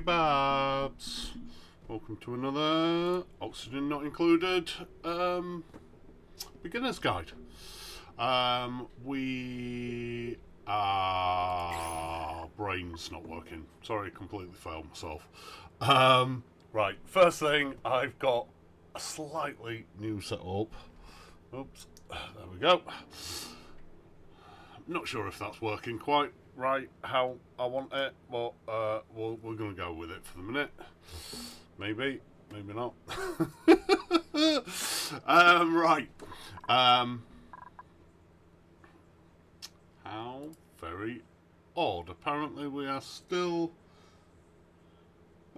kebabs. Welcome to another oxygen not included beginner's guide. We brain's not working. Sorry, completely failed myself. Right, first thing, I've got a slightly new setup. Oops, there we go. Not sure if that's working quite right how I want it, but we're going to go with it for the minute. Maybe not. Right. How very odd. Apparently we are still...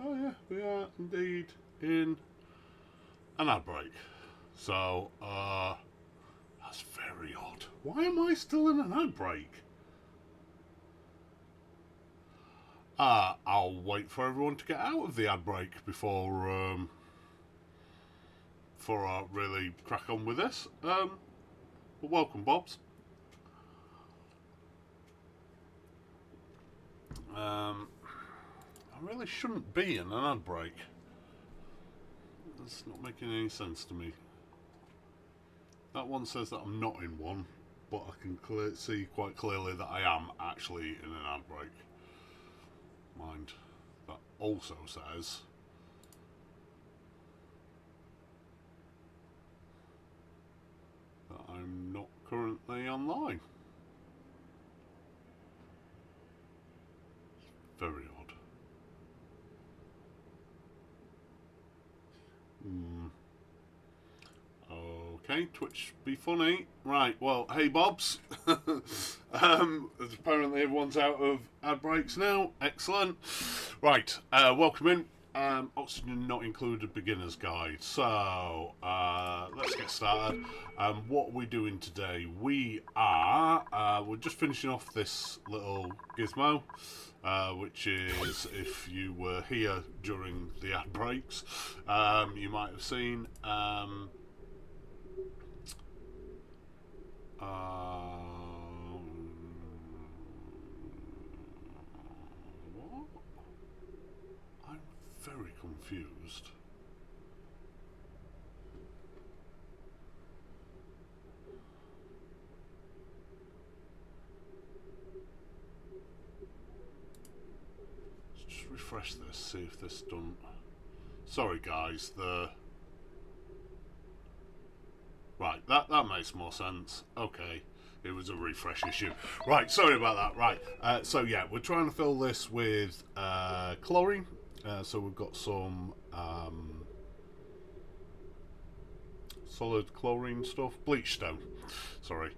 Oh yeah, we are indeed in an ad break. So, that's very odd. Why am I still in an ad break? I'll wait for everyone to get out of the ad break before I really crack on with this. But welcome, Bobs. I really shouldn't be in an ad break. That's not making any sense to me. That one says that I'm not in one, but I can see quite clearly that I am actually in an ad break. Mind, that also says that I'm not currently online. Very odd. Okay, Twitch be funny. Right, well, hey Bobs. Apparently everyone's out of ad breaks now. Excellent. Right, welcome in. Oxygen not included beginner's guide. So, let's get started. What are we doing today? We're just finishing off this little gizmo. Which is, if you were here during the ad breaks, you might have seen what? I'm very confused. Let's just refresh this, see if this done. Sorry guys, right, that makes more sense. Okay, it was a refresh issue. Right, sorry about that. Right, so yeah, we're trying to fill this with chlorine. So we've got some solid chlorine stuff, bleach stone. Sorry,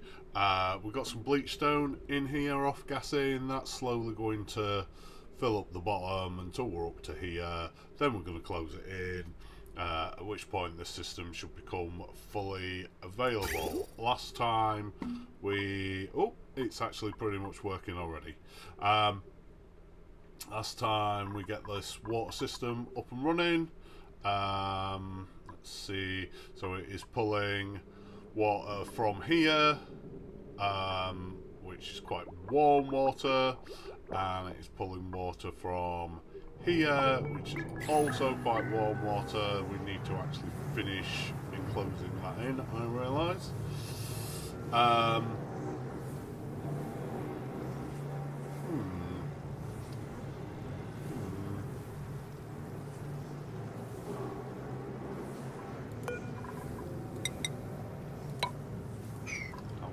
we've got some bleach stone in here off gassing. That's slowly going to fill up the bottom until we're up to here. Then we're going to close it in. At which point the system should become fully available. Last time it's actually pretty much working already. Last time we get this water system up and running. Let's see, so it is pulling water from here, which is quite warm water, and it is pulling water from here, which is also quite warm water. We need to actually finish enclosing that in, I realise. Have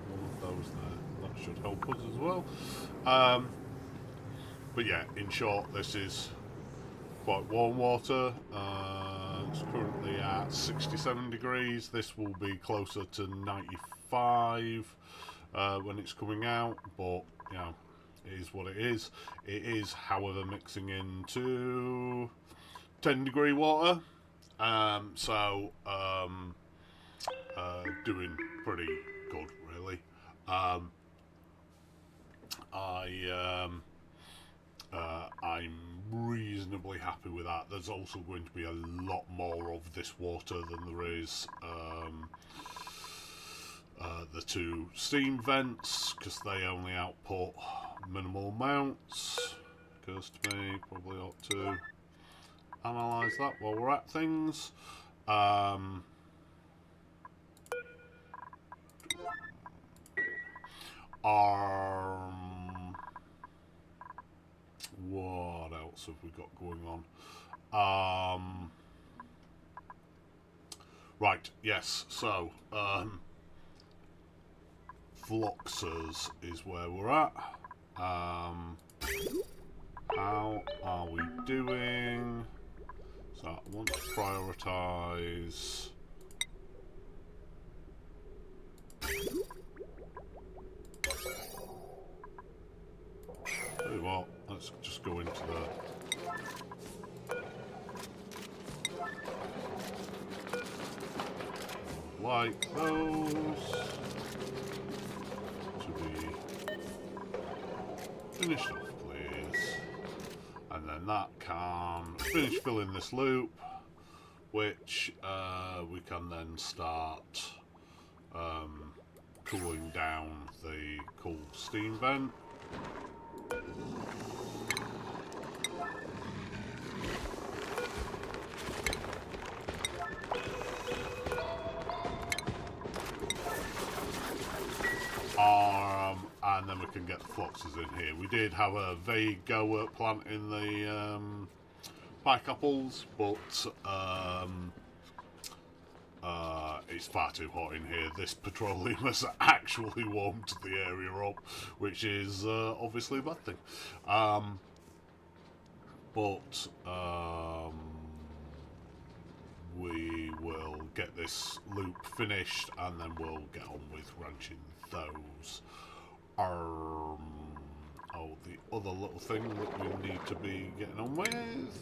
one of those there. That should help us as well. But yeah, in short, this is quite warm water. It's currently at 67 degrees. This will be closer to 95 when it's coming out, but you know, it is what it is. It is, however, mixing into 10-degree water, so doing pretty good, really. I'm reasonably happy with that. There's also going to be a lot more of this water than there is the two steam vents, because they only output minimal amounts. Occurs to me, probably ought to analyse that while we're at things. What else have we got going on? Right, yes, so floxes is where we're at. How are we doing? So I want to prioritise. Tell you what, let's just go into the like those to be finished off, please. And then that can finish filling this loop, which we can then start cooling down the cool steam vent. And then we can get the floxes in here. We did have a vague go at planting the pike apples, but it's far too hot in here. This petroleum has actually warmed the area up, which is obviously a bad thing. But we will get this loop finished and then we'll get on with ranching those. Oh, the other little thing that we need to be getting on with is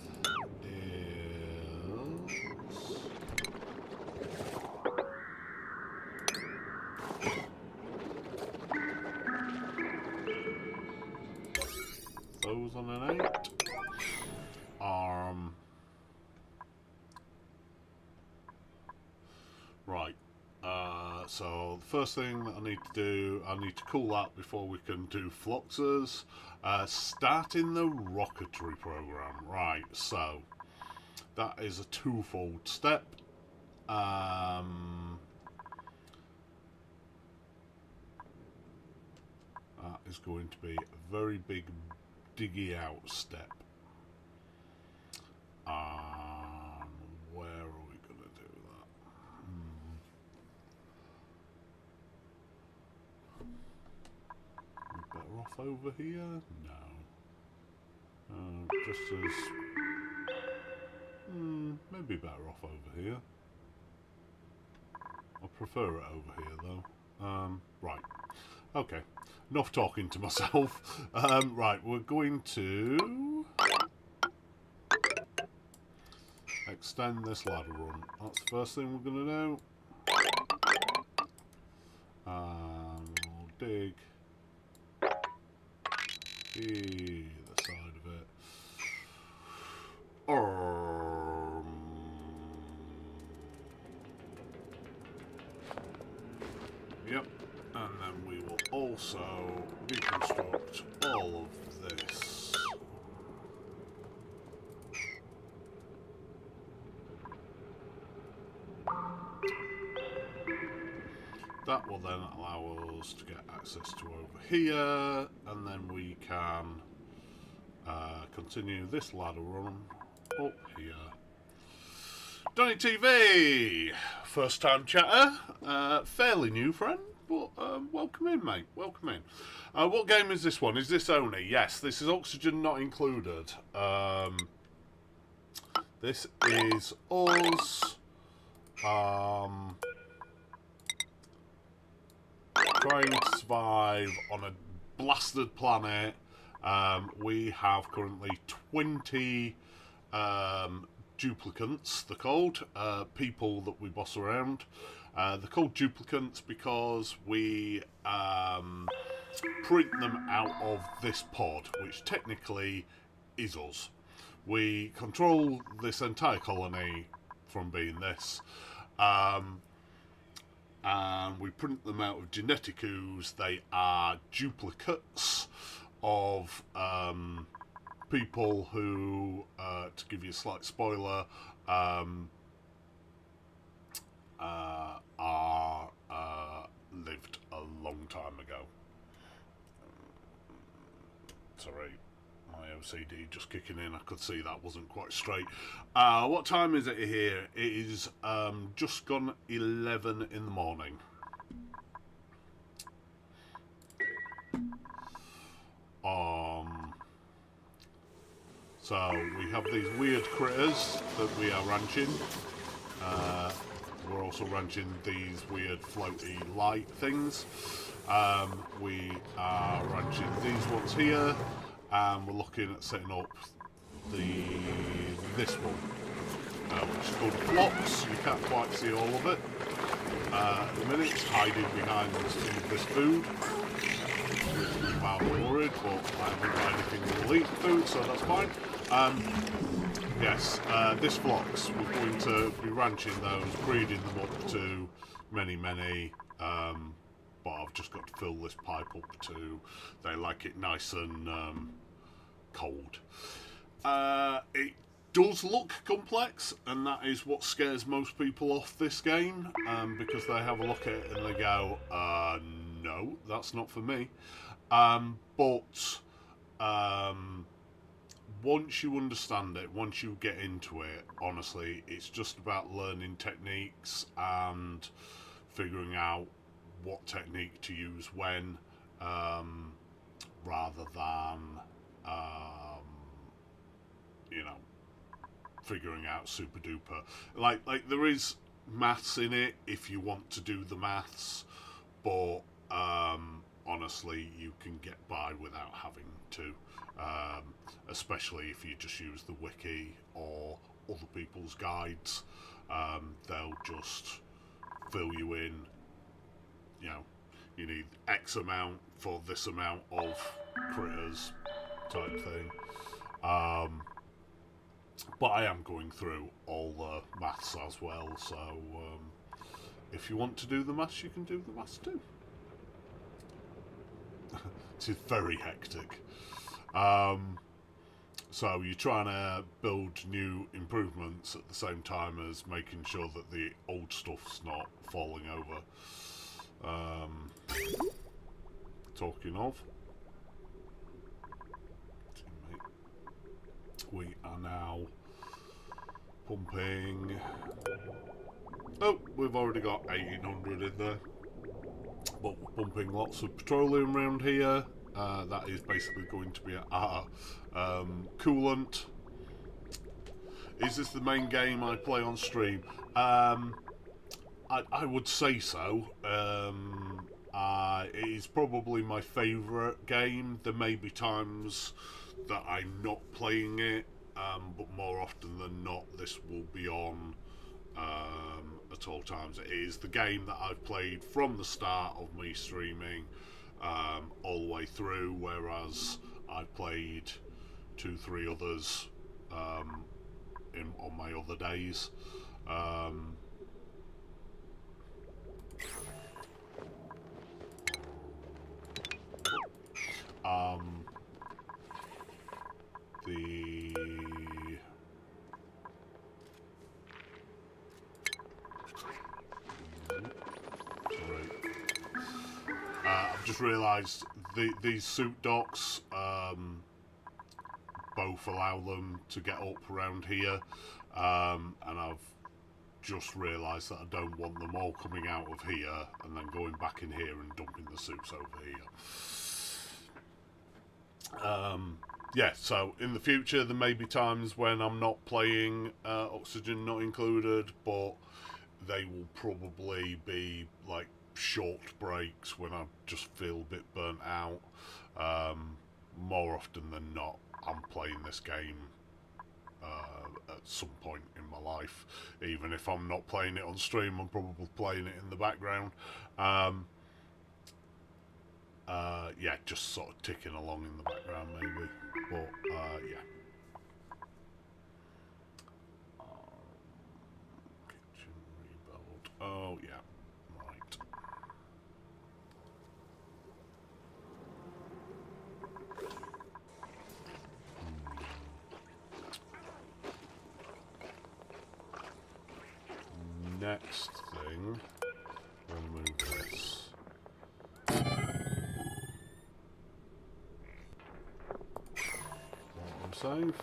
those on an 8. Right. So the first thing that I need to do, I need to cool that before we can do floxes. Starting the rocketry program. Right, so that is a twofold step. That is going to be a very big diggy out step. Where are we going to do that? We better off over here? No. Just as... maybe better off over here. I prefer it over here though. Right. Okay. Enough talking to myself. Right, we're going to extend this ladder run. That's the first thing we're going to do. We'll dig either side of it. Yep. And then we will also deconstruct all of this. That will then allow us to get access to over here, and then we can continue this ladder run up here. Donny TV! First time chatter, fairly new friend, but welcome in, mate, welcome in. What game is this one? Is this Oni? Yes, this is Oxygen Not Included. This is us trying to survive on a blasted planet. We have currently 20 duplicants, they're called, people that we boss around. They're called duplicants because we print them out of this pod, which technically is us. We control this entire colony from being this. And we print them out of genetic ooze. They are duplicates of people who, to give you a slight spoiler, are lived a long time ago. Sorry, my OCD just kicking in. I could see that wasn't quite straight. What time is it here? It is just gone 11 in the morning. So we have these weird critters that we are ranching. We're also ranching these weird floaty light things. We are ranching these ones here, and we're looking at setting up this one, which is called flox. You can't quite see all of it. At the minute, it's hiding behind some of this food. I'm worried, but I haven't got anything that will eat food, so that's fine. Yes, this flox, we're going to be ranching those, breeding them up to many, but I've just got to fill this pipe up to, they like it nice and cold. It does look complex, and that is what scares most people off this game, because they have a look at it and they go, no, that's not for me. But once you understand it, once you get into it, honestly, it's just about learning techniques and figuring out what technique to use when, rather than, you know, figuring out super duper. Like there is maths in it if you want to do the maths, but honestly, you can get by without having to, especially if you just use the wiki or other people's guides. They'll just fill you in, you know, you need X amount for this amount of critters type thing. But I am going through all the maths as well, so if you want to do the maths, you can do the maths too. It is very hectic. So you're trying to build new improvements at the same time as making sure that the old stuff's not falling over. Talking of, we are now pumping. Oh, we've already got 1800 in there. But we're pumping lots of petroleum around here. That is basically going to be our coolant. Is this the main game I play on stream? I would say so. It is probably my favourite game. There may be times that I'm not playing it, but more often than not, this will be on at all times. It is the game that I've played from the start of me streaming all the way through, whereas I've played 2-3 others on my other days. I've just realised these suit docks both allow them to get up around here, and I've just realised that I don't want them all coming out of here and then going back in here and dumping the suits over here. Yeah, so in the future there may be times when I'm not playing Oxygen Not Included, but they will probably be like short breaks when I just feel a bit burnt out. More often than not, I'm playing this game at some point in my life. Even if I'm not playing it on stream, I'm probably playing it in the background. Yeah, just sort of ticking along in the background maybe, but yeah. Kitchen rebuild. Oh yeah, right. next thing, remove this. Save.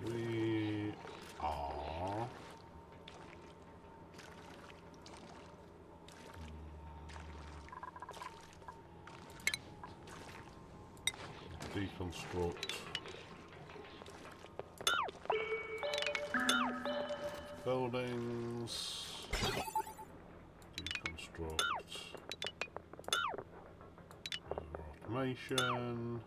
We are deconstruct buildings, deconstruct automation,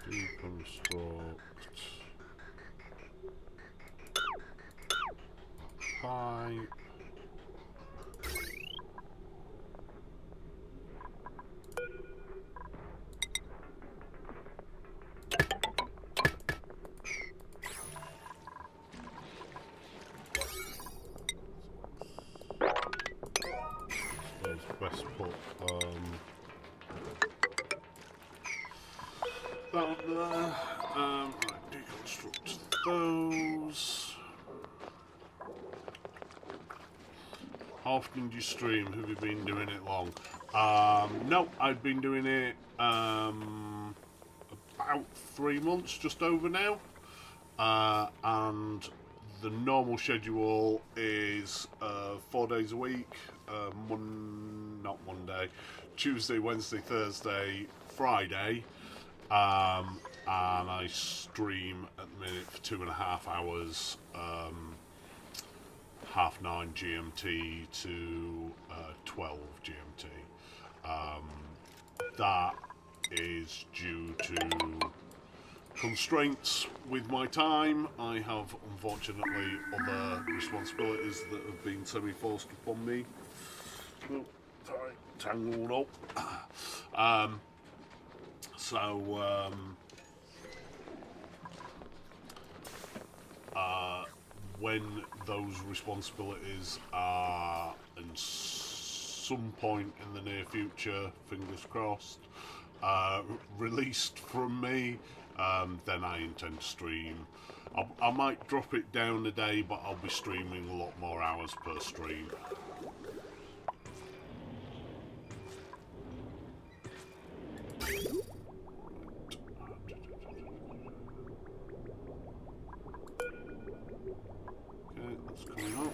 deconstruct pipe, best put that up there. Right, deconstruct those. How often do you stream? Have you been doing it long? No, I've been doing it about 3 months, just over now. And the normal schedule is 4 days a week, not Monday, Tuesday, Wednesday, Thursday, Friday, and I stream at the minute for 2.5 hours, 9:30 GMT to 12 GMT. That is due to constraints with my time. I have unfortunately other responsibilities that have been semi-forced upon me. Oh, sorry, tangled up. When those responsibilities are in some point in the near future, fingers crossed, released from me, then I intend to stream. I might drop it down a day, but I'll be streaming a lot more hours per stream. Okay, that's coming up.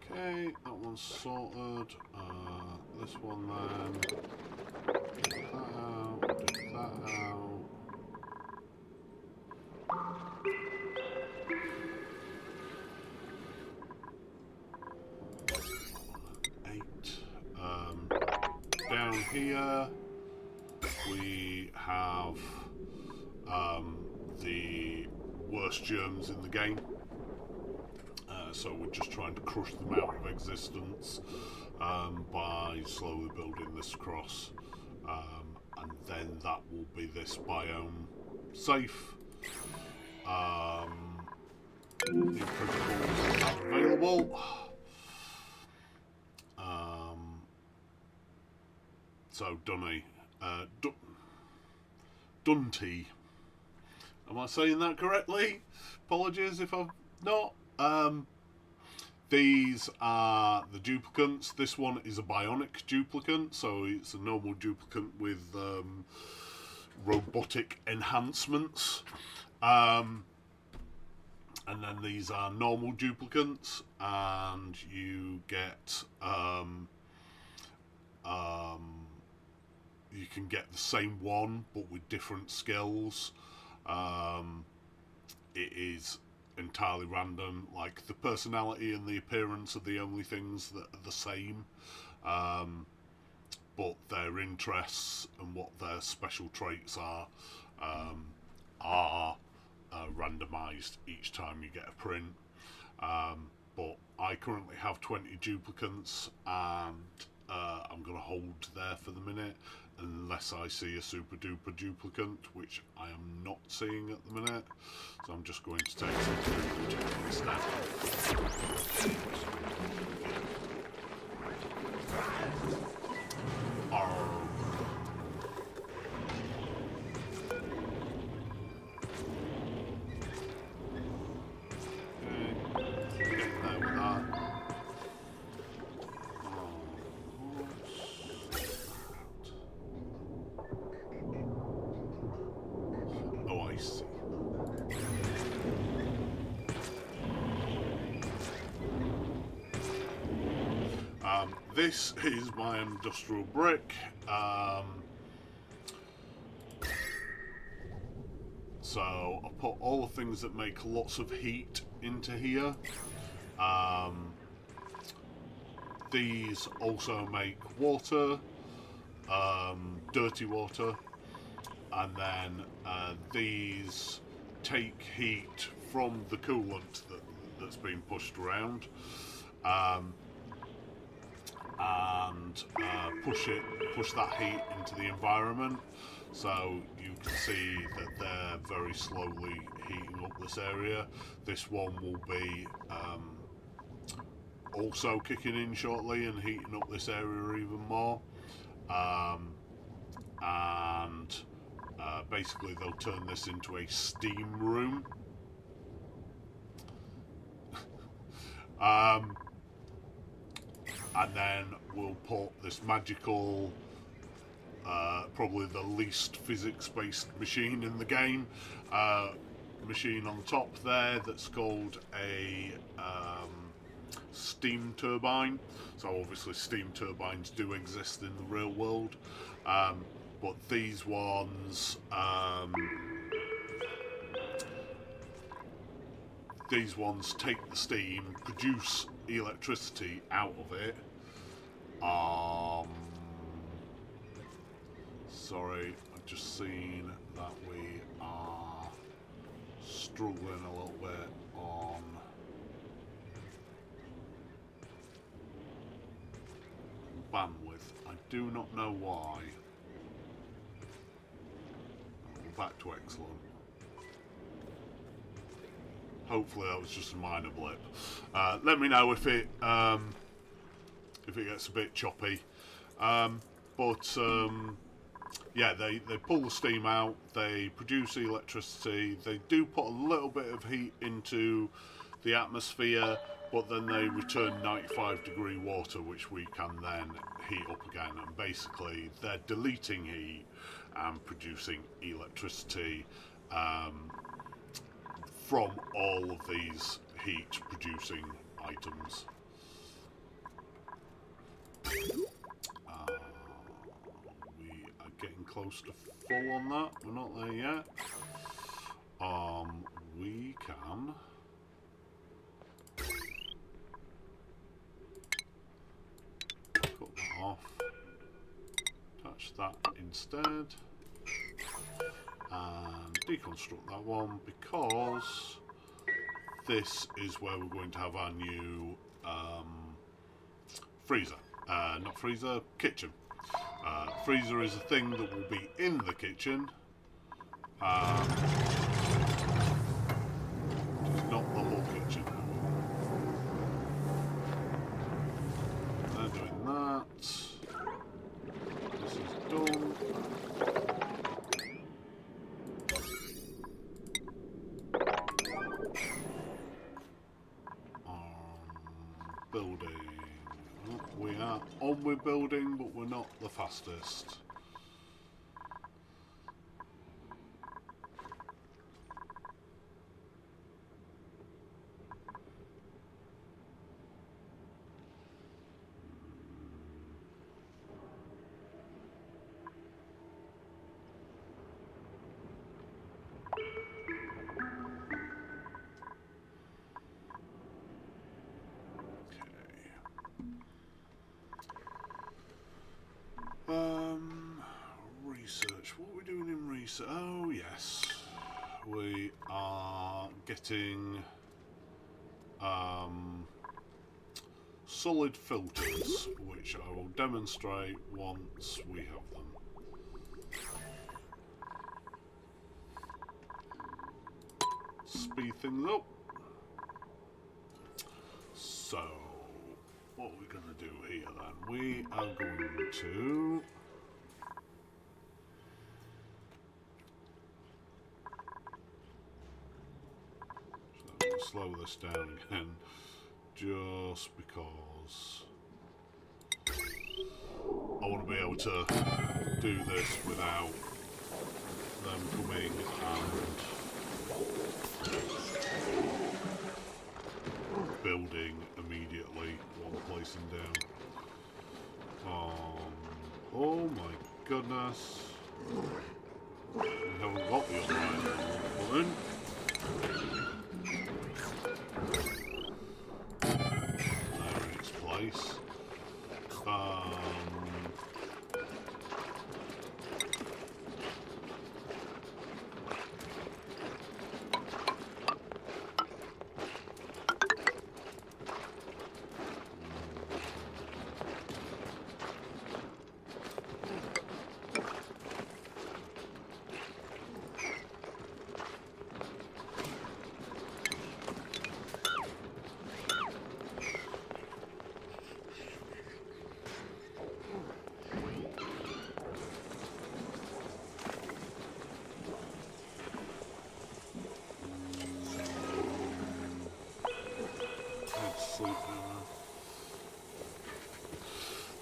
Okay, that one's sorted. This one then. Take that out, take that out. Down here we have the worst germs in the game. So we're just trying to crush them out of existence by slowly building this across, and then that will be this biome safe. New criticals are available. So Dunty. Am I saying that correctly? Apologies if I've not. These are the duplicants. This one is a bionic duplicant, so it's a normal duplicant with robotic enhancements. And then these are normal duplicants, and you get you can get the same one but with different skills. It is entirely random. Like, the personality and the appearance are the only things that are the same, but their interests and what their special traits are randomised each time you get a print. But I currently have 20 duplicates, and I'm going to hold there for the minute unless I see a super duper duplicate, which I am not seeing at the minute. So I'm just going to take some food instead. This is my industrial brick. So I put all the things that make lots of heat into here. These also make water, dirty water, and then these take heat from the coolant that's been pushed around. And push that heat into the environment. So you can see that they're very slowly heating up this area. This one will be also kicking in shortly and heating up this area even more. Basically they'll turn this into a steam room. And then we'll put this magical, probably the least physics-based machine in the game, machine on top there that's called a steam turbine. So obviously steam turbines do exist in the real world, but these ones take the steam, produce electricity out of it. Sorry, I've just seen that we are struggling a little bit on bandwidth. I do not know why. We're back to excellent. Hopefully that was just a minor blip. Let me know if it gets a bit choppy. Yeah, they pull the steam out, they produce electricity, they do put a little bit of heat into the atmosphere, but then they return 95-degree water, which we can then heat up again. And basically they're deleting heat and producing electricity from all of these heat producing items. We are getting close to full on that. We're not there yet. We can cut that off, attach that instead, and deconstruct that one, because this is where we're going to have our new freezer. Not freezer, kitchen. Freezer is a thing that will be in the kitchen. Not the whole kitchen. They're doing that. This is done. Building. We are on with building, but we're not the fastest. oh yes, we are getting solid filters, which I will demonstrate once we have them. Speed things up. So, what are we going to do here then? We are going to slow this down again, just because I want to be able to do this without them coming and building immediately while placing down. Oh my goodness. We haven't got the other line button. There in its place.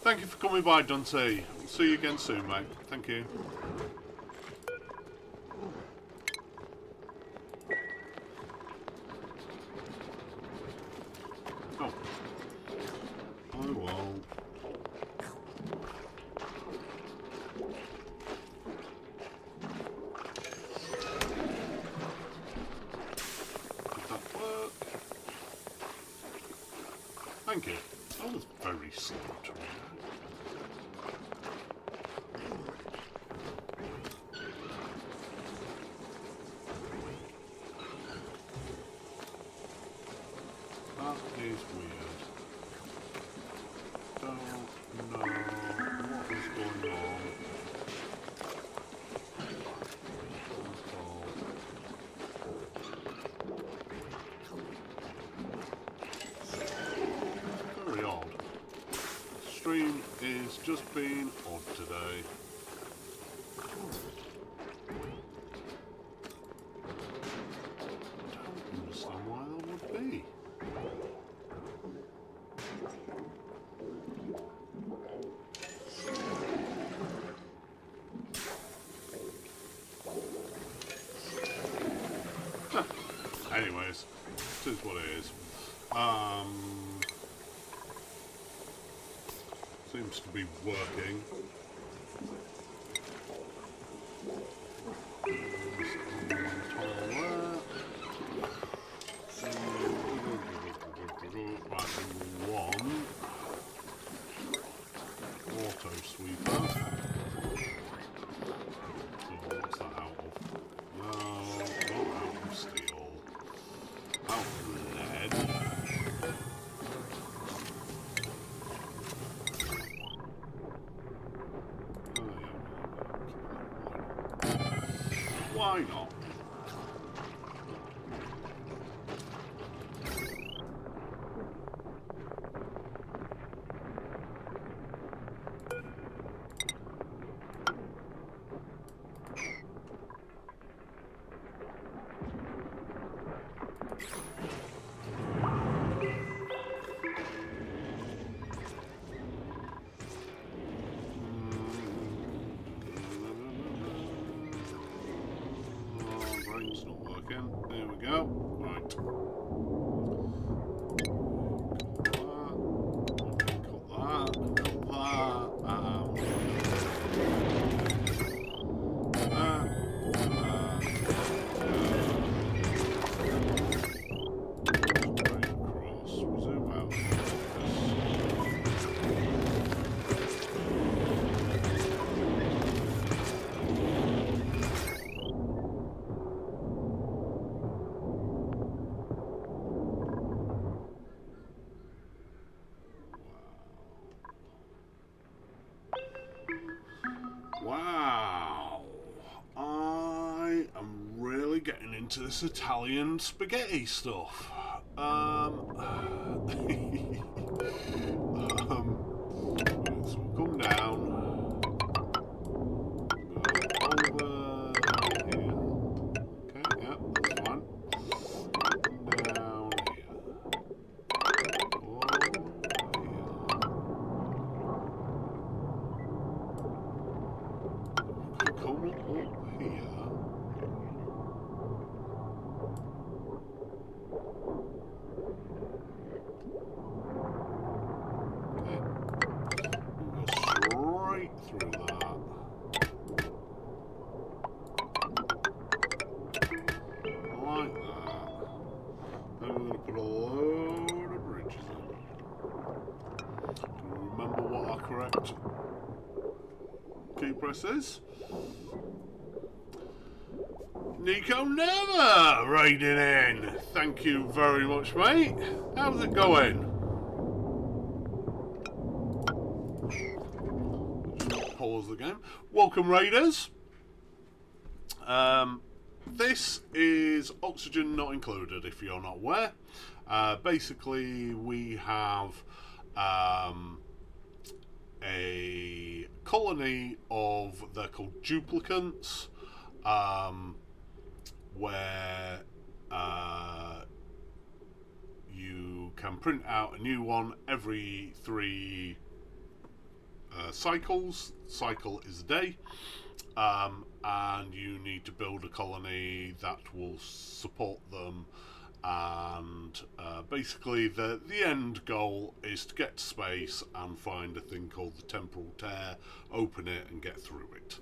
Thank you for coming by, Dante. We'll see you again soon, mate. Thank you. Oh. I won't. Did that work? Thank you. That was very slow to read. That is weird. Don't know what is going on. Very odd. The stream is just being odd today. Don't understand why that would be. Anyways, it is what it is. Seems to be working. One auto sweeper. So what's that out of? No, not out of steel. Out of lead. Oh, yeah. Why not? Brain's not working. There we go. Right. Cut that. Zoom out. into this Italian spaghetti stuff. So we'll come down, go over here. Okay, yeah, that's fine. Down here. Over here. Come up here. Through that. Like that. Then we're going to put a load of bridges in. Do you remember what our correct key press is? Nico Never raiding in. Thank you very much, mate. How's it going? Pause the game. Welcome, raiders. This is oxygen not included, if you're not aware. Basically, we have a colony of, they're called duplicants, where you can print out a new one every 3 cycles. Cycle is a day, and you need to build a colony that will support them, and basically the end goal is to get to space and find a thing called the temporal tear, open it and get through it.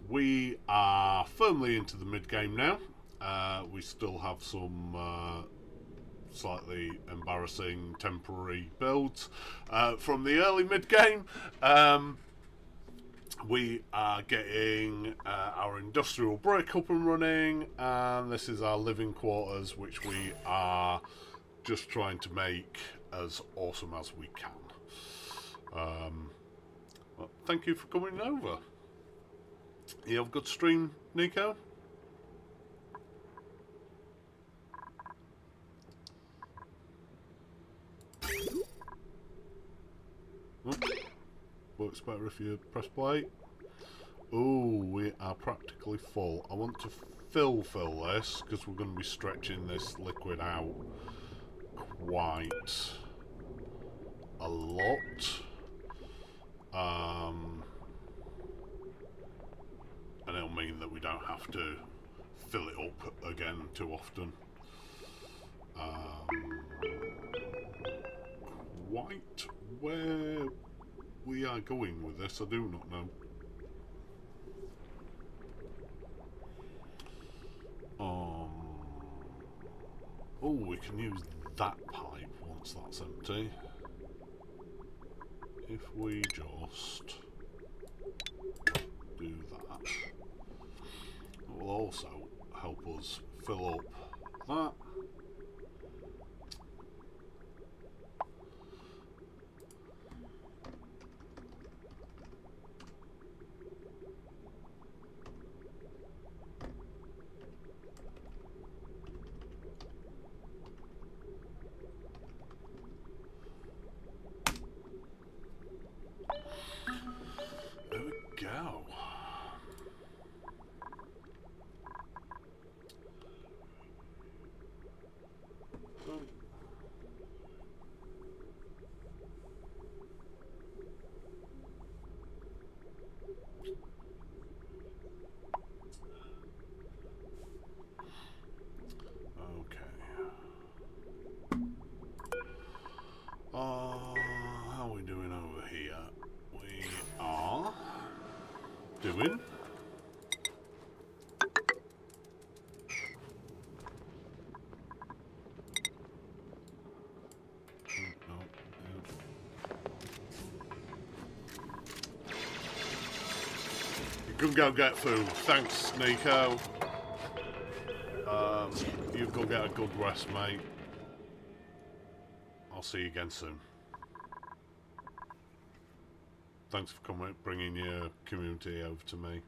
We are firmly into the mid game now. We still have some slightly embarrassing temporary builds from the early mid game. We are getting our industrial brick up and running, and this is our living quarters, which we are just trying to make as awesome as we can. Well, thank you for coming over. You have a good stream, Nico? Works better if you press play. Oh, we are practically full. I want to fill this because we're going to be stretching this liquid out quite a lot. And it'll mean that we don't have to fill it up again too often. Quite where we are going with this, I do not know. Oh, we can use that pipe once that's empty. If we just do that, it will also help us fill up that. How are we doing over here? We are doing you can go get food. Thanks, Nico. You go get a good rest, mate. I'll see you again soon. Thanks for coming, bringing your community over to me.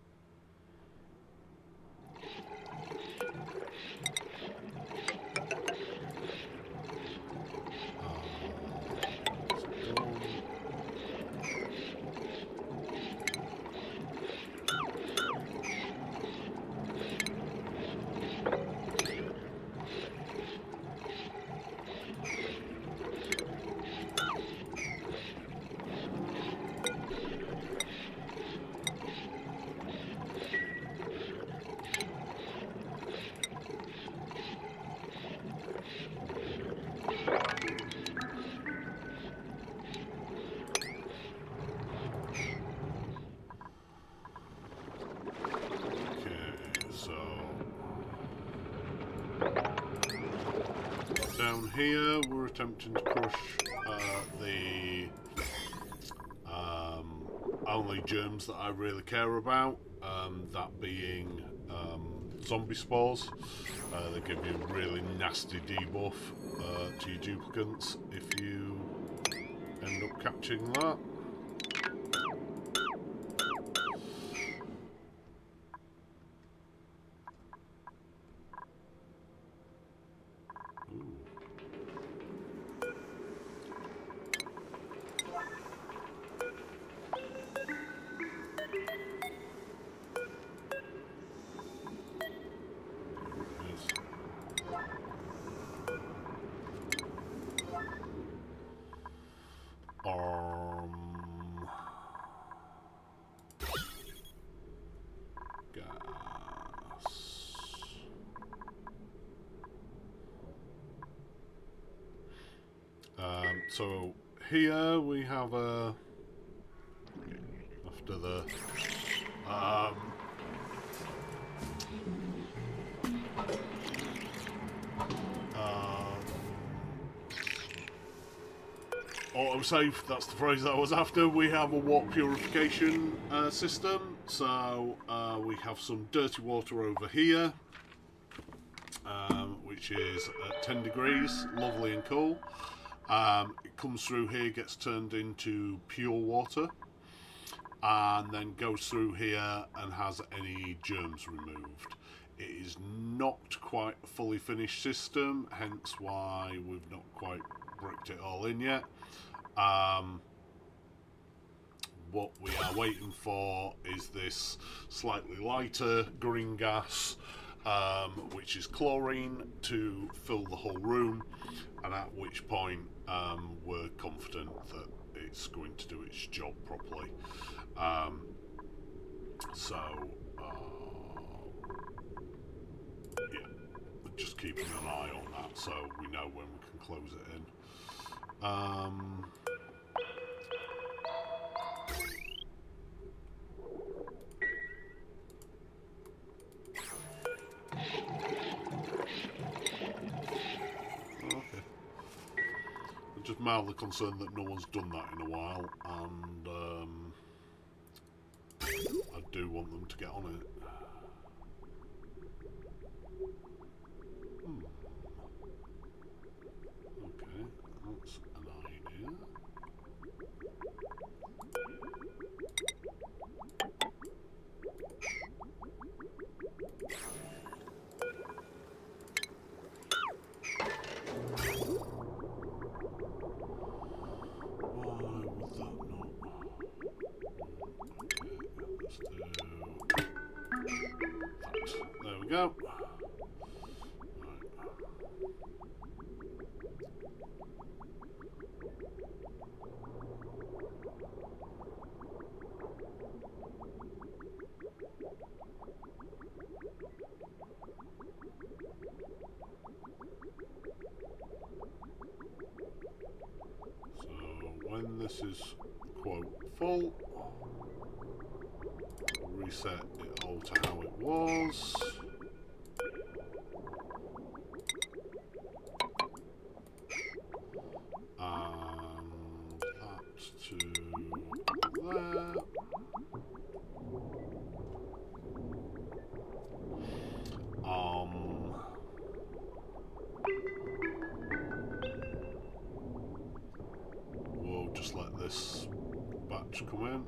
Down here, we're attempting to crush the only germs that I really care about, that being zombie spores. They give you a really nasty debuff to your duplicants if you end up catching that. So here we have after the autosave, that's the phrase that I was after. We have a water purification system, so we have some dirty water over here, which is at 10 degrees, lovely and cool. It comes through here, gets turned into pure water, and then goes through here and has any germs removed. It is not quite a fully finished system, hence why we've not quite bricked it all in yet. What we are waiting for is this slightly lighter green gas, which is chlorine, to fill the whole room, and at which point we're confident that it's going to do its job properly. Yeah, just keeping an eye on that so we know when we can close it in. Just mildly concerned that no one's done that in a while, and I do want them to get on it. Okay, that's an idea. There we go. So when this is quote full, reset it all to how it was. And that to there. We'll just let this batch come in.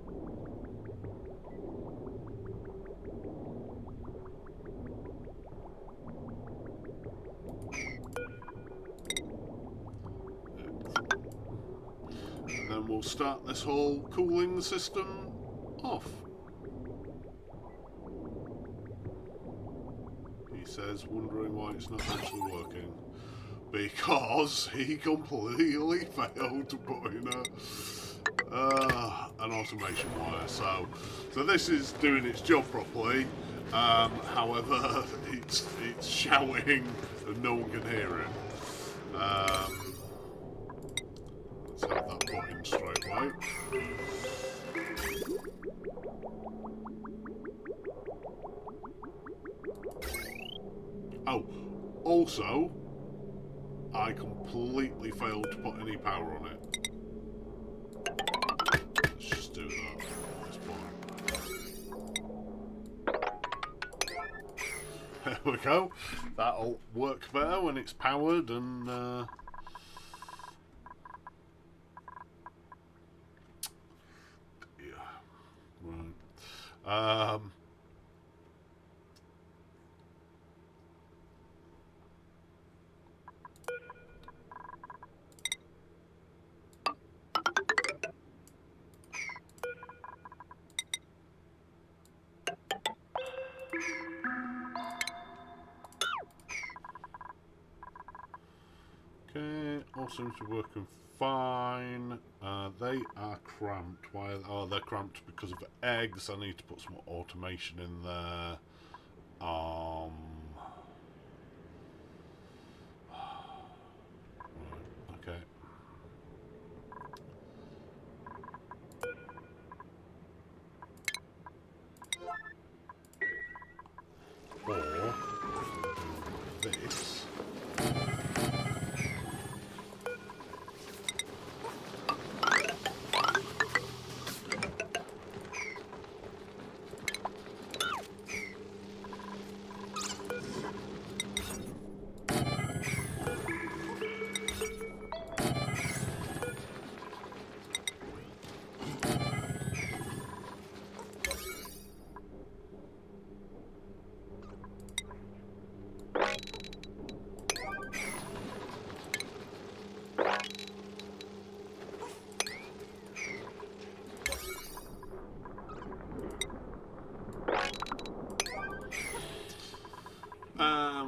And then we'll start this whole cooling system off. He says, wondering why it's not actually working. Because he completely failed to put in an automation wire. So this is doing its job properly. However, it's shouting and no one can hear it. Let's have that put in straight away. Oh, also, I completely failed to put any power on it. Let's just do that at this point. There we go. That'll work better when it's powered and yeah. Right. Okay, all seems to be working fine. They are cramped. Why? Oh, they're cramped because of eggs. I need to put some automation in there. Okay. Or this.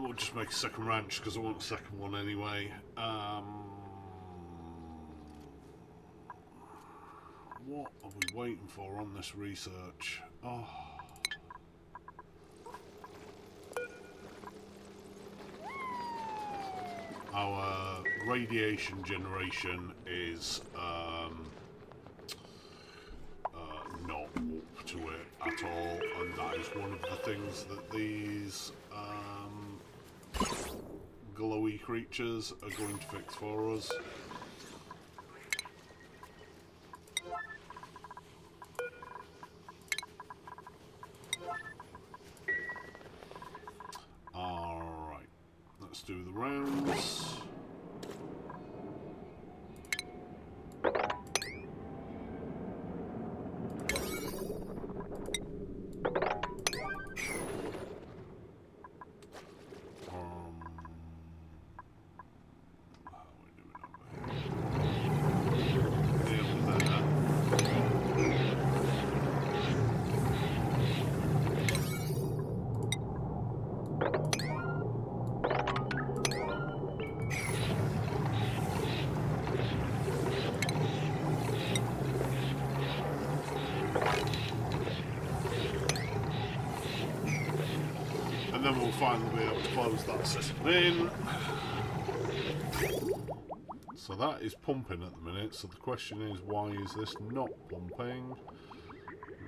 We'll just make a second ranch because I want a second one anyway. What are we waiting for on this research? Oh. Our radiation generation is not up to it at all, and that is one of the things that these glowy creatures are going to fix for us. Alright, let's do the rounds. And then we'll finally be able to close that system in. So that is pumping at the minute, so the question is, why is this not pumping?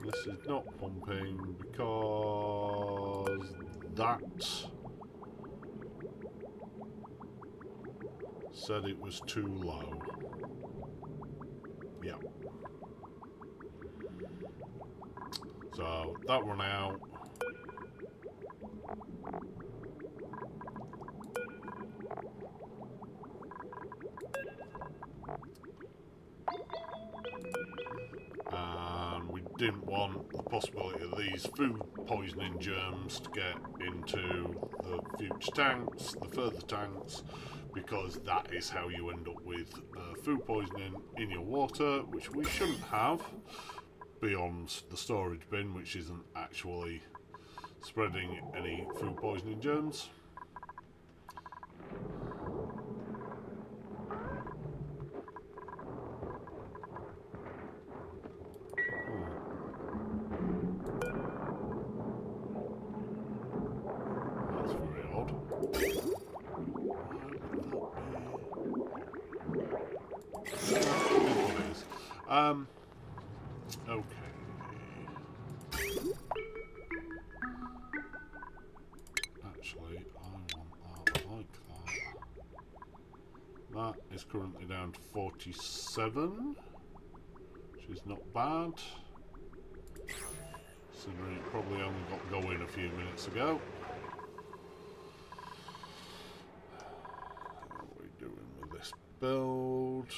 This is not pumping because that said it was too low. Yeah. So that run out. And we didn't want the possibility of these food poisoning germs to get into the future tanks, the further tanks, because that is how you end up with food poisoning in your water, which we shouldn't have, beyond the storage bin, which isn't actually spreading any food poisoning germs. That's very odd. Okay. Actually, I want that like that. is currently down to 47, which is not bad. Considering it probably only got going a few minutes ago. How are we doing with this build?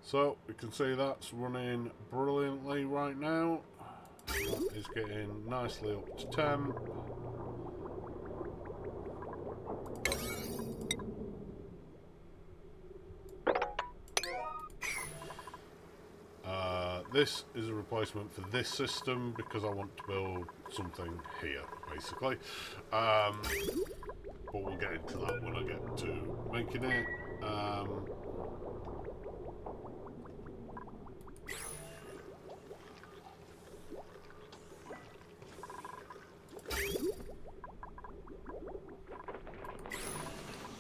So we can see that's running brilliantly right now. That is getting nicely up to 10. This is a replacement for this system because I want to build something here, basically. But we'll get into that when I get to making it.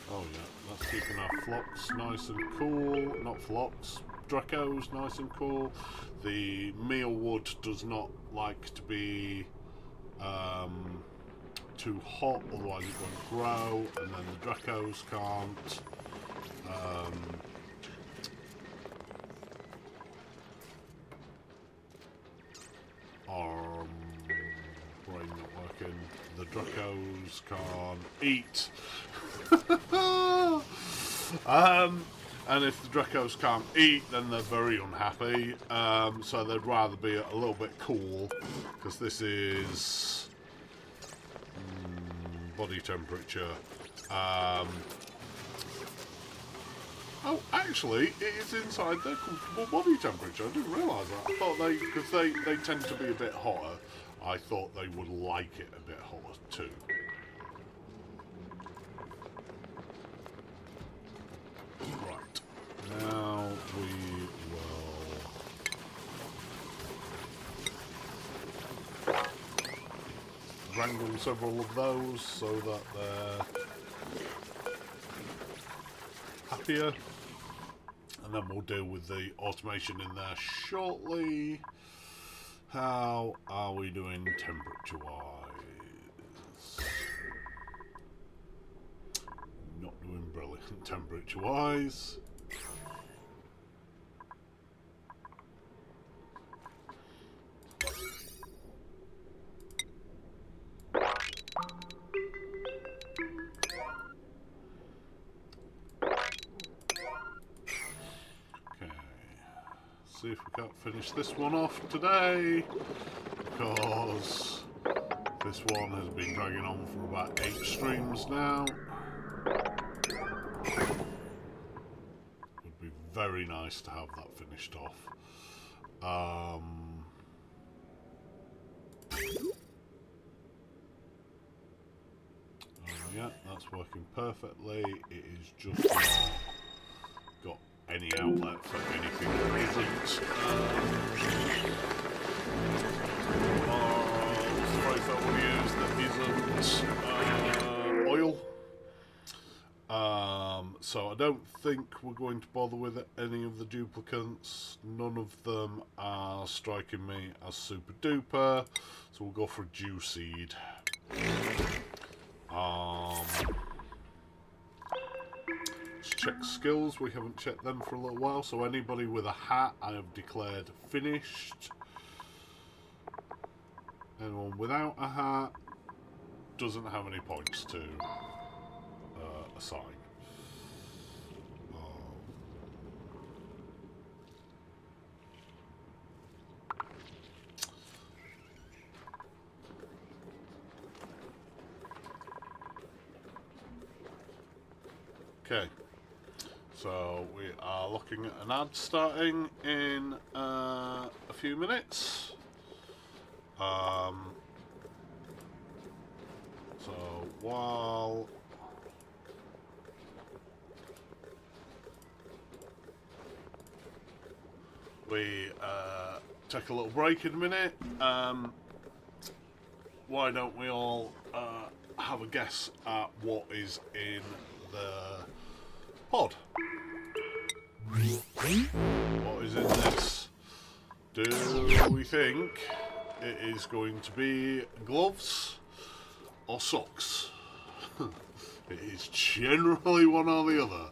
Oh yeah, that's keeping our flox nice and cool. Not flox, Dracos nice and cool. The meal wood does not like to be too hot, otherwise it won't grow, and then the Dracos can't. Brain not working. The Dracos can't eat. And if the Dracos can't eat, then they're very unhappy. So they'd rather be a little bit cool, because this is body temperature. Oh, actually, it is inside their comfortable body temperature. I didn't realise that. I thought because they tend to be a bit hotter, I thought they would like it a bit hotter too. Right, now we will wrangle several of those so that they're happier. And then we'll deal with the automation in there shortly. How are we doing temperature-wise? Not doing brilliant temperature-wise. see if we can't finish this one off today, because this one has been dragging on for about 8 streams now. Would be very nice to have that finished off. Yeah, that's working perfectly. It is just not got any outlet for anything that isn't. What's the phrase that we use that isn't oil? So I don't think we're going to bother with any of the duplicants. None of them are striking me as super duper. So we'll go for a dew seed. Let's check skills. We haven't checked them for a little while. So anybody with a hat, I have declared finished. Anyone without a hat doesn't have any points to assign. Okay, so we are looking at an ad starting in a few minutes. So while we take a little break in a minute, why don't we all have a guess at what is in the pod? What is in this? Do we think it is going to be gloves or socks? It is generally one or the other.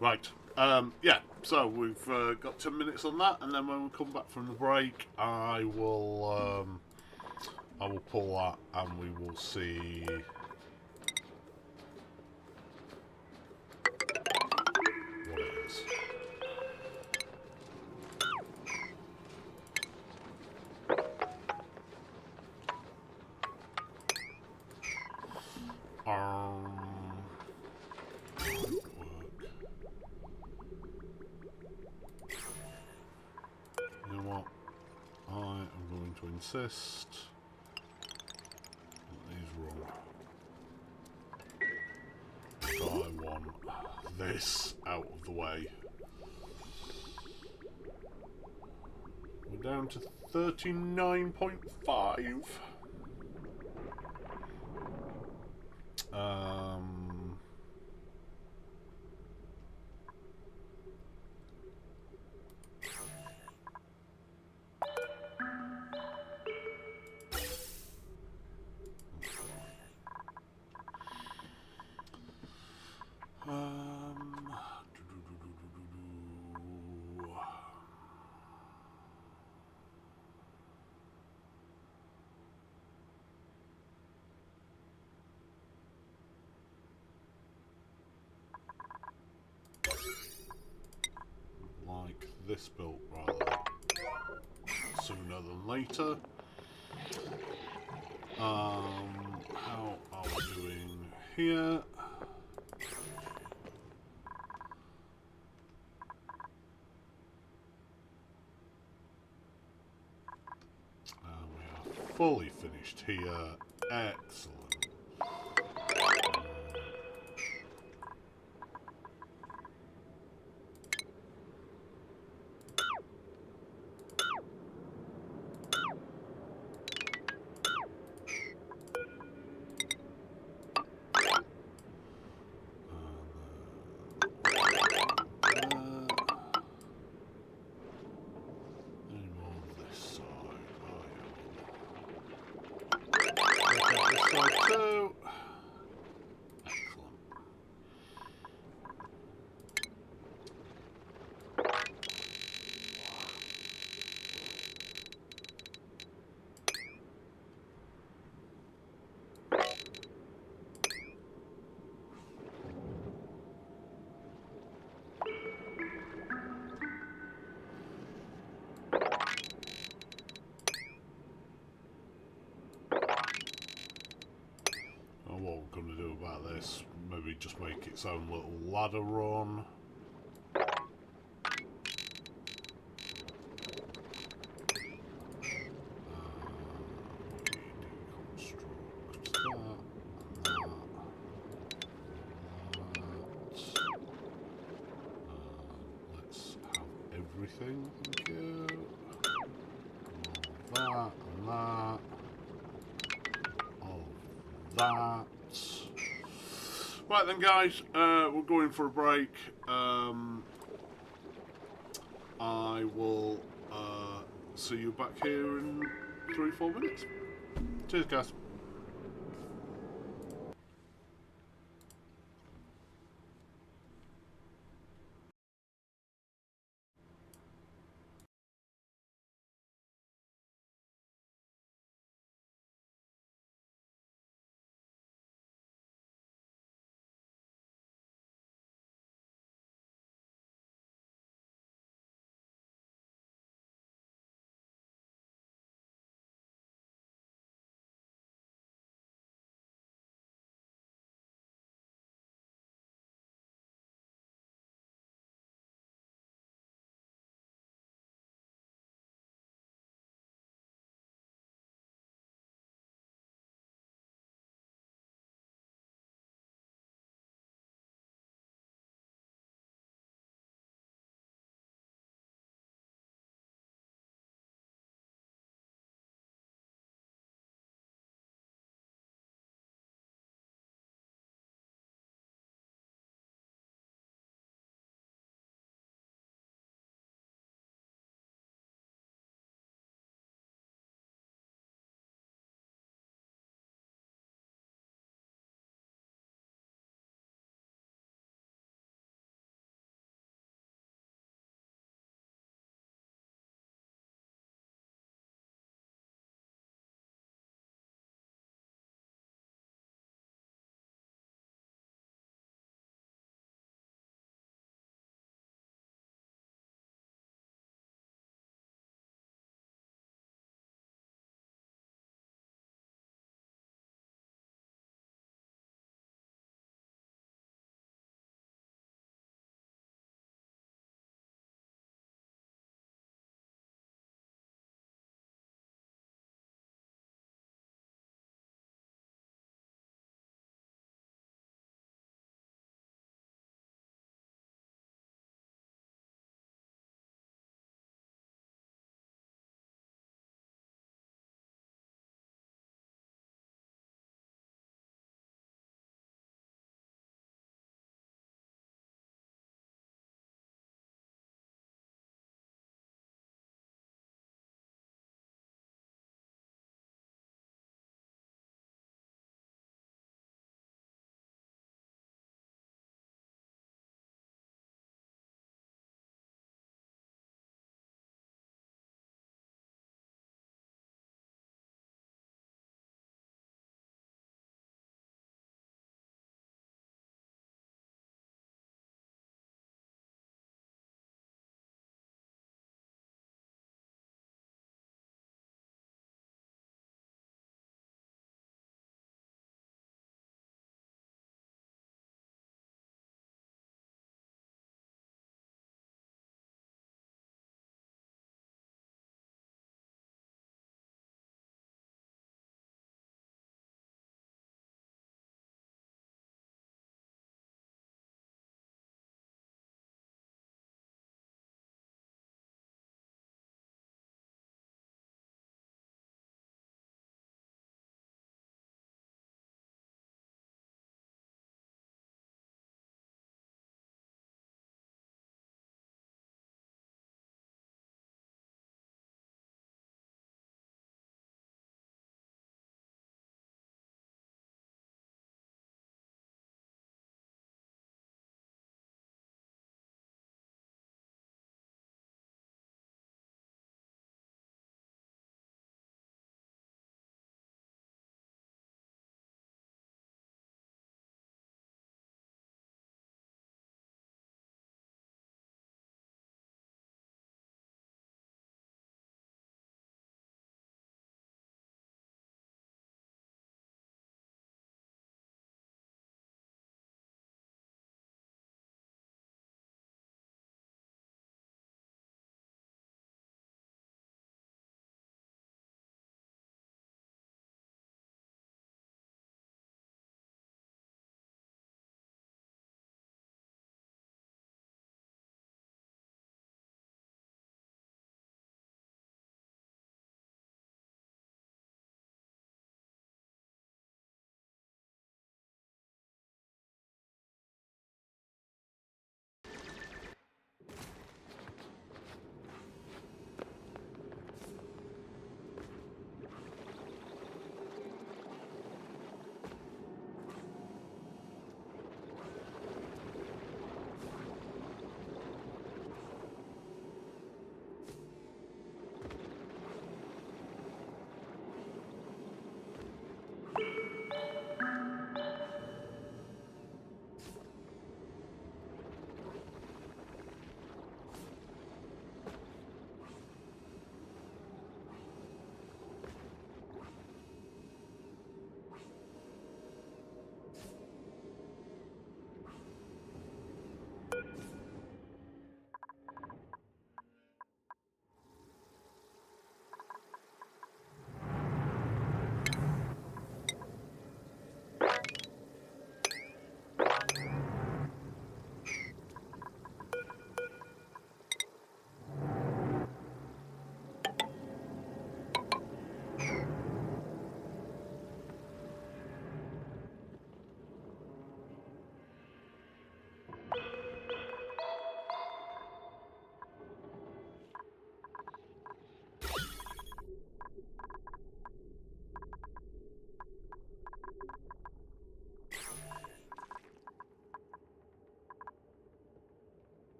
Right, yeah, so we've got 10 minutes on that, and then when we come back from the break, I will pull that, and we will see what it is. You know what? I am going to insist that these wrong. So I want this out of the way. We're down to 39.5. Like this built rather sooner than later. How are we doing here? We are fully finished here. Excellent. this maybe just make its own little ladder run. Everything. Thank you. All that and that. All that. Right then, guys, we're going for a break. I will see you back here in 3-4 minutes. Cheers, guys.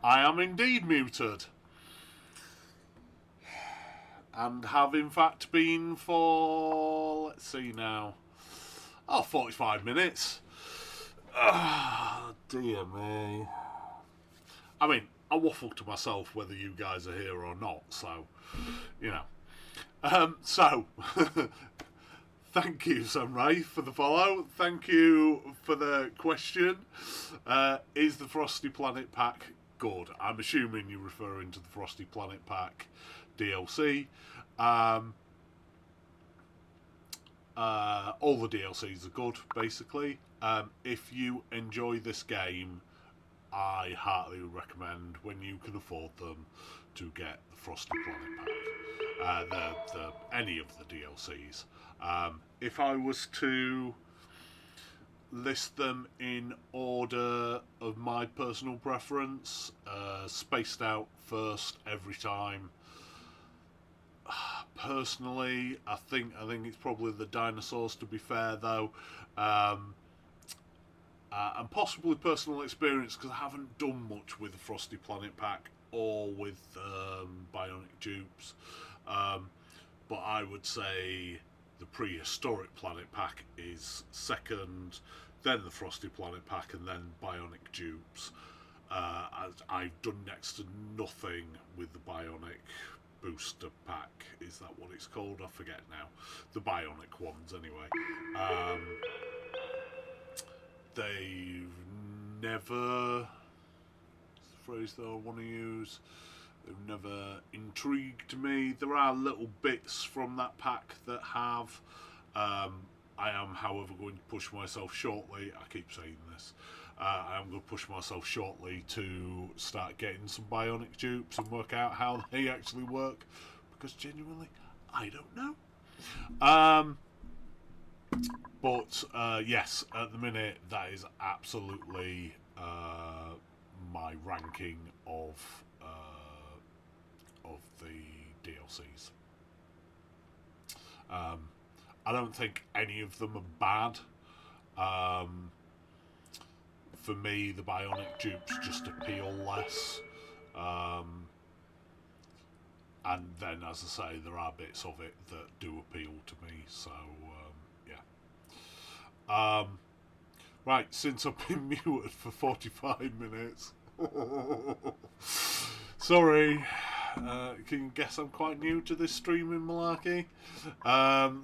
I am indeed muted. And have in fact been for, let's see now, 45 minutes. Ah, dear me. I mean, I waffle to myself whether you guys are here or not, so, you know. So, thank you, Sunray, for the follow. Thank you for the question. Is the Frosty Planet pack good? I'm assuming you're referring to the Frosty Planet pack DLC. All the DLCs are good, basically. If you enjoy this game, I heartily recommend, when you can afford them, to get the Frosty Planet pack. Any of the DLCs. If I was to list them in order of my personal preference, Spaced Out first every time. Personally, I think it's probably the dinosaurs, to be fair, though. And possibly personal experience, because I haven't done much with the Frosty Planet pack or with Bionic dupes. But I would say the prehistoric planet pack is second, then the frosty planet pack, and then bionic dupes. I've done next to nothing with the bionic booster pack. Is that what it's called? I forget now. The bionic ones, anyway. They've never, the phrase that I want to use, they've never intrigued me. There are little bits from that pack that have. I am, however, going to push myself shortly. I keep saying this. I am going to push myself shortly to start getting some bionic dupes and work out how they actually work, because genuinely, I don't know. But yes, at the minute, that is absolutely my ranking of the DLCs. I don't think any of them are bad. For me, the bionic dupes just appeal less. And then, as I say, there are bits of it that do appeal to me. So, yeah. Right, since I've been muted for 45 minutes. Sorry. Can you guess I'm quite new to this streaming malarkey?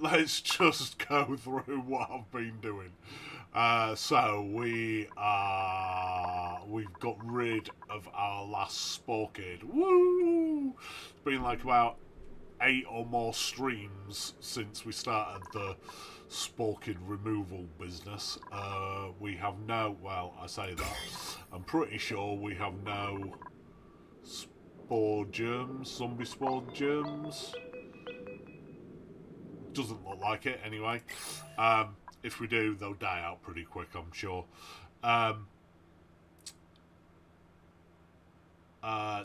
Let's just go through what I've been doing. So we've got rid of our last Sporkid. Woo! It's been like about 8 or more streams since we started the Sporkid removal business. We have no, well, I say that, I'm pretty sure we have no spore germs, zombie spore germs. Doesn't look like it anyway. If we do, they'll die out pretty quick, I'm sure.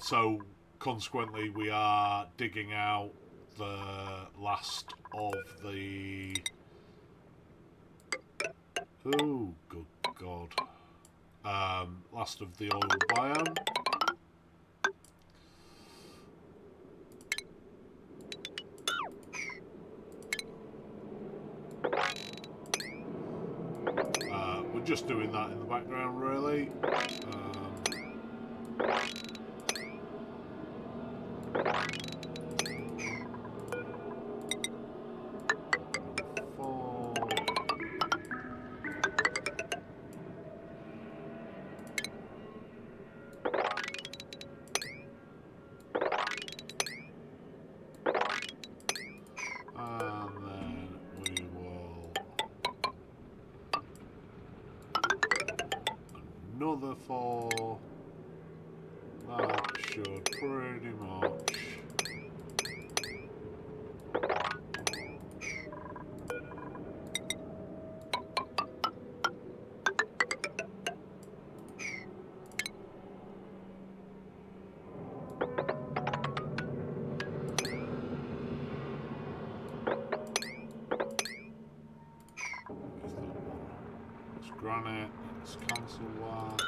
So consequently, we are digging out the last of the... Oh, good God. Last of the oil biome. We're just doing that in the background, really. Another 4. That should pretty much. It's granite. Let's cancel that.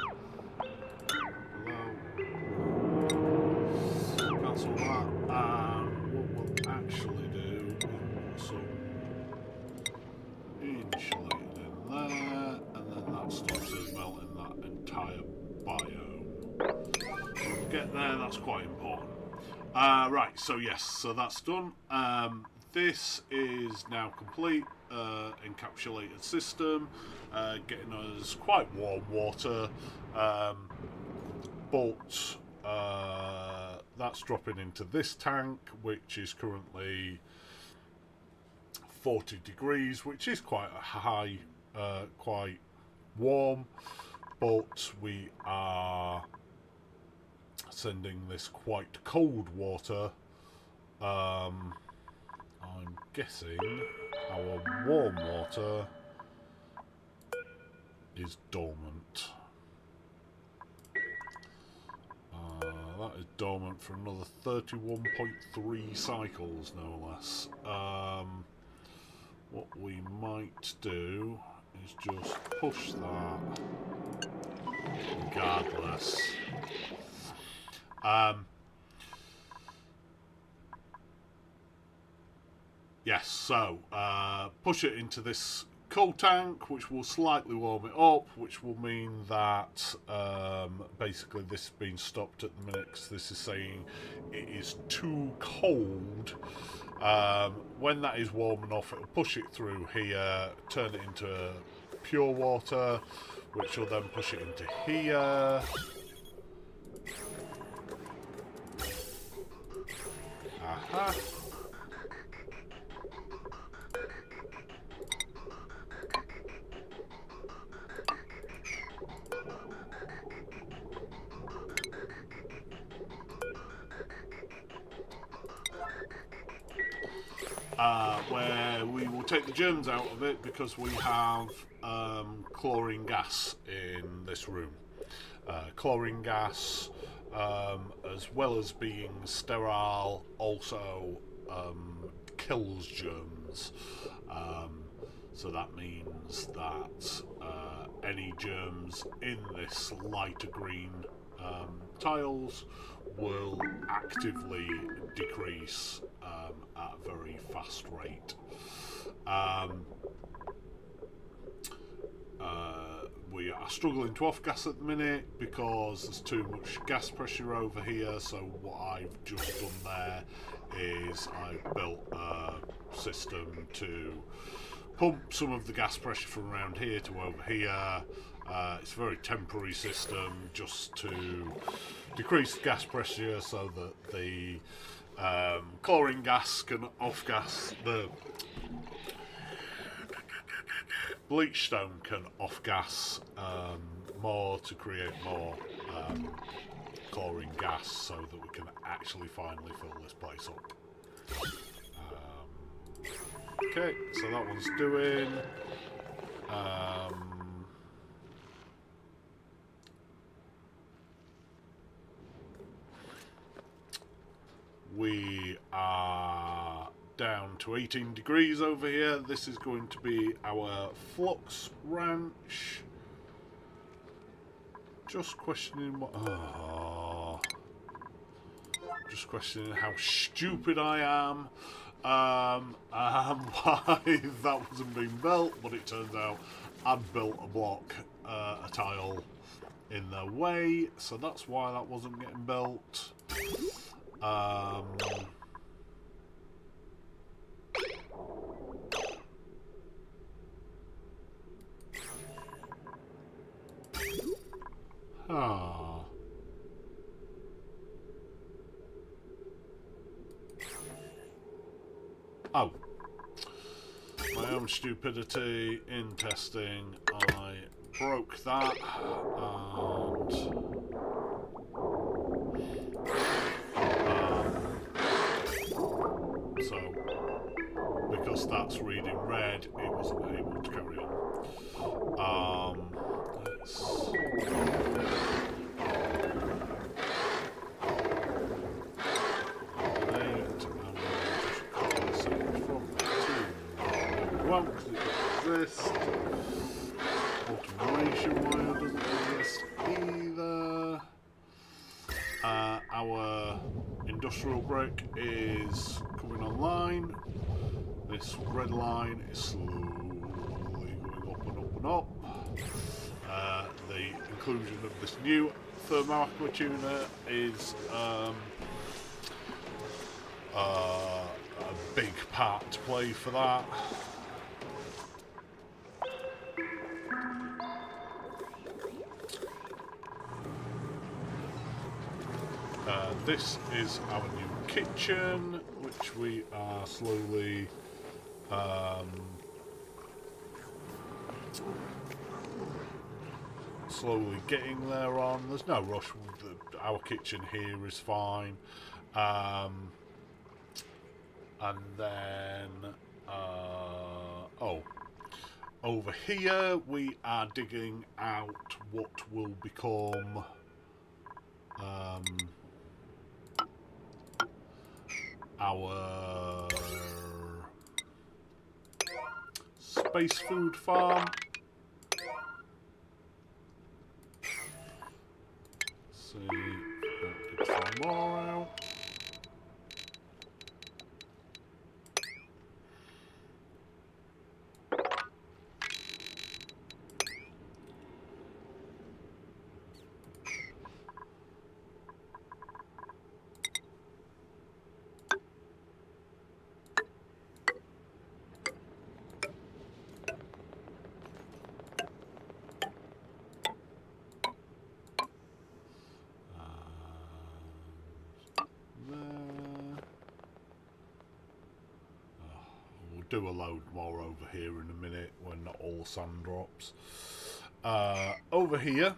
Cancel that, and what we'll actually do is put some insulated in there, and then that stops us melting that entire biome. When we get there, that's quite important. Right, so yes, so that's done. This is now complete. Encapsulated system, getting us quite warm water, but that's dropping into this tank, which is currently 40 degrees, which is quite a high, quite warm, but we are sending this quite cold water. I'm guessing our warm water is dormant. That is dormant for another 31.3 cycles, no less. What we might do is just push that regardless. Yes, so push it into this coal tank, which will slightly warm it up, which will mean that basically this is being stopped at the minute because this is saying it is too cold. When that is warm enough, it'll push it through here, turn it into pure water, which will then push it into here. Aha. Where we will take the germs out of it because we have chlorine gas in this room. Chlorine gas, as well as being sterile, also kills germs. So that means that any germs in this lighter green tiles will actively decrease at a very fast rate. We are struggling to off gas at the minute because there's too much gas pressure over here, so what I've just done there is I've built a system to pump some of the gas pressure from around here to over here. It's a very temporary system just to decrease the gas pressure so that the chlorine gas can off gas, the bleach stone can off gas more to create more chlorine gas so that we can actually finally fill this place up. Okay, so that one's doing. We are down to 18 degrees over here. This is going to be our flux ranch. Just questioning what... just questioning how stupid I am. Why that wasn't being built, but it turns out I'd built a block, a tile in their way, so that's why that wasn't getting built. Oh. My own stupidity in testing, I broke that, and so because that's reading red, it wasn't able to carry on. Let's... exist. Automation wire doesn't exist either. Our industrial brick is coming online. This red line is slowly going up and up and up. The inclusion of this new thermo aqua tuner is a big part to play for that. This is our new kitchen, which we are slowly getting there on. There's no rush. Our kitchen here is fine. And then, over here we are digging out what will become our space food farm. See if we can get some more out. do a load more over here in a minute when not all sand drops. Over here,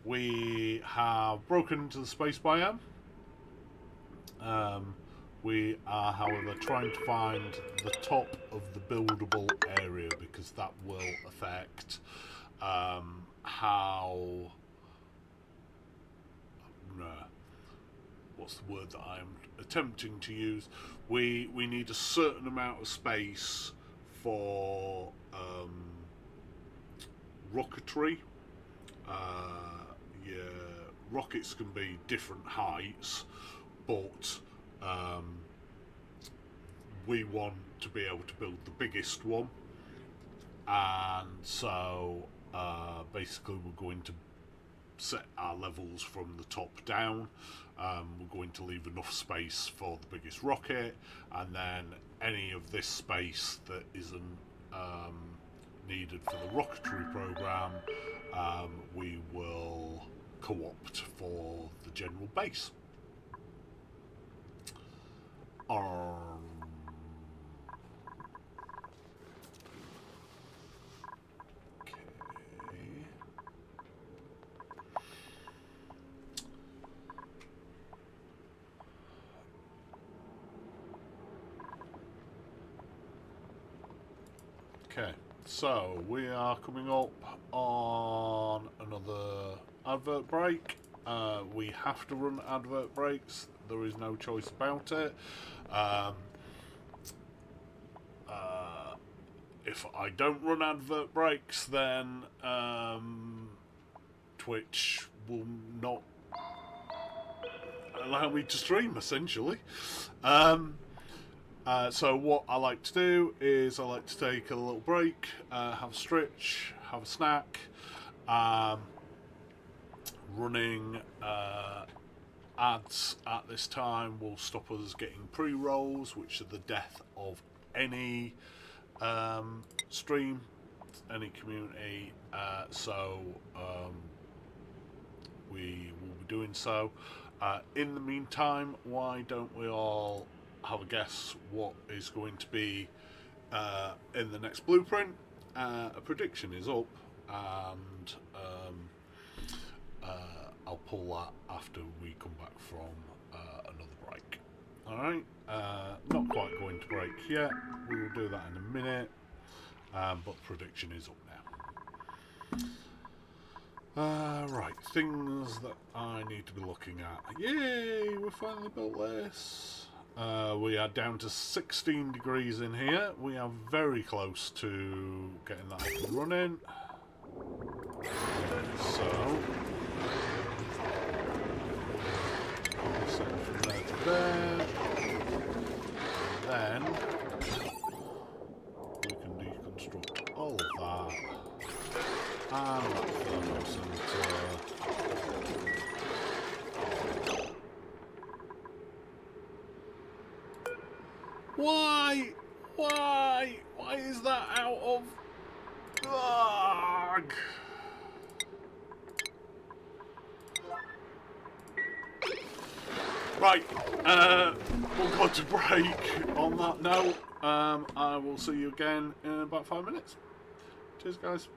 we have broken into the space biome. We are, however, trying to find the top of the buildable area because that will affect how... what's the word that I'm attempting to use? We need a certain amount of space for rocketry. Yeah, rockets can be different heights, but we want to be able to build the biggest one, and so basically we're going to set our levels from the top down. We're going to leave enough space for the biggest rocket, and then any of this space that isn't needed for the rocketry program, we will co-opt for the general base. Okay, so we are coming up on another advert break. We have to run advert breaks. There is no choice about it. If I don't run advert breaks, then Twitch will not allow me to stream, essentially. So what I like to do is I like to take a little break, have a stretch, have a snack. Running ads at this time will stop us getting pre-rolls, which are the death of any stream, any community. So we will be doing so. In the meantime, why don't we all have a guess what is going to be in the next blueprint? A prediction is up, and I'll pull that after we come back from another break. Alright, not quite going to break yet, we will do that in a minute, but prediction is up now. Right, things that I need to be looking at. Yay, we finally built this. We are down to 16 degrees in here. We are very close to getting that up and running. So, set from there to there. Then we can deconstruct all of that. And that thermal center. Why? Why is that out of... Ugh. Right, we'll go to break on that note. I will see you again in about 5 minutes. Cheers, guys.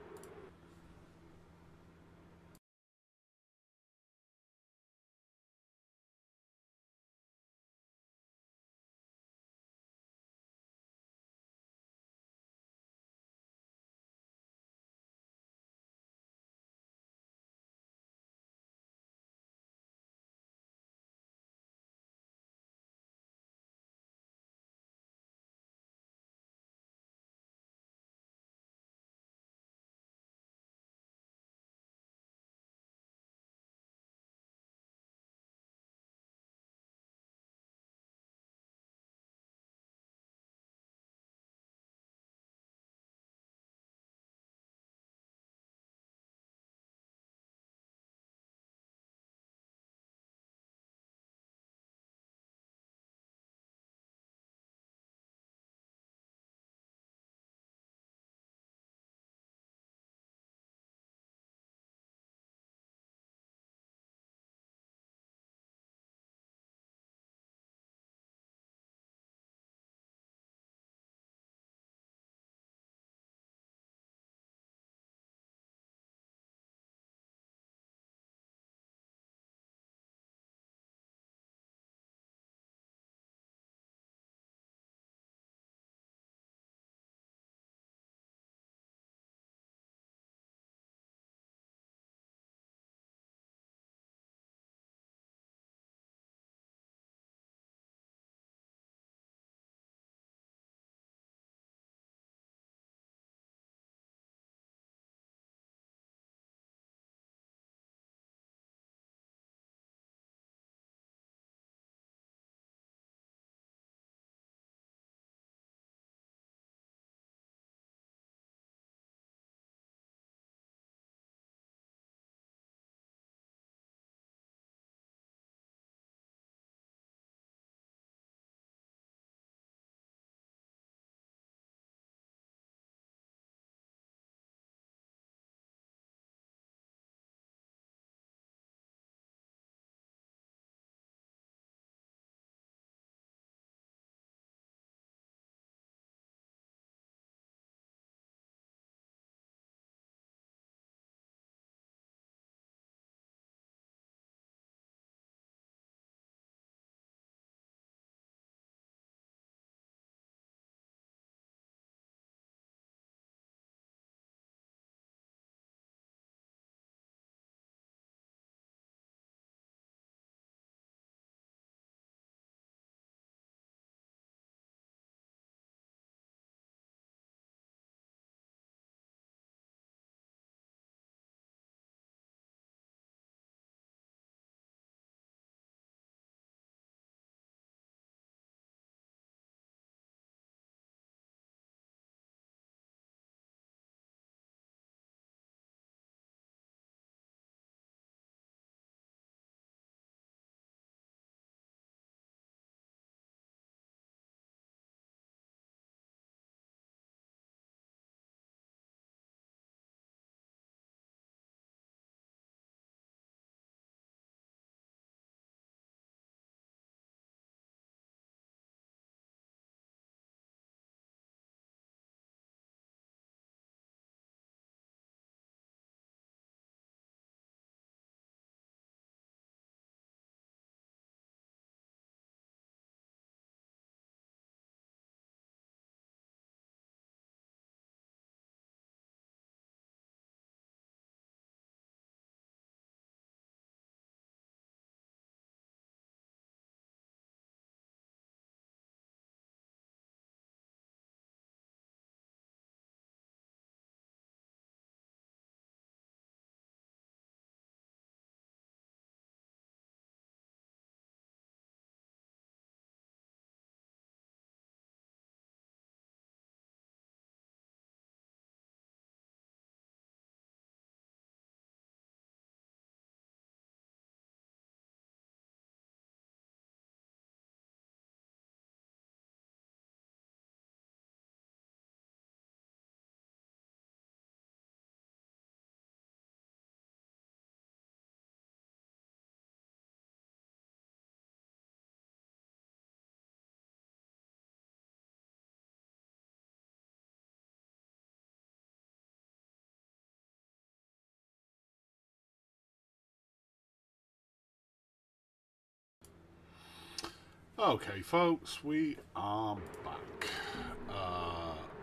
Okay, folks, we are back.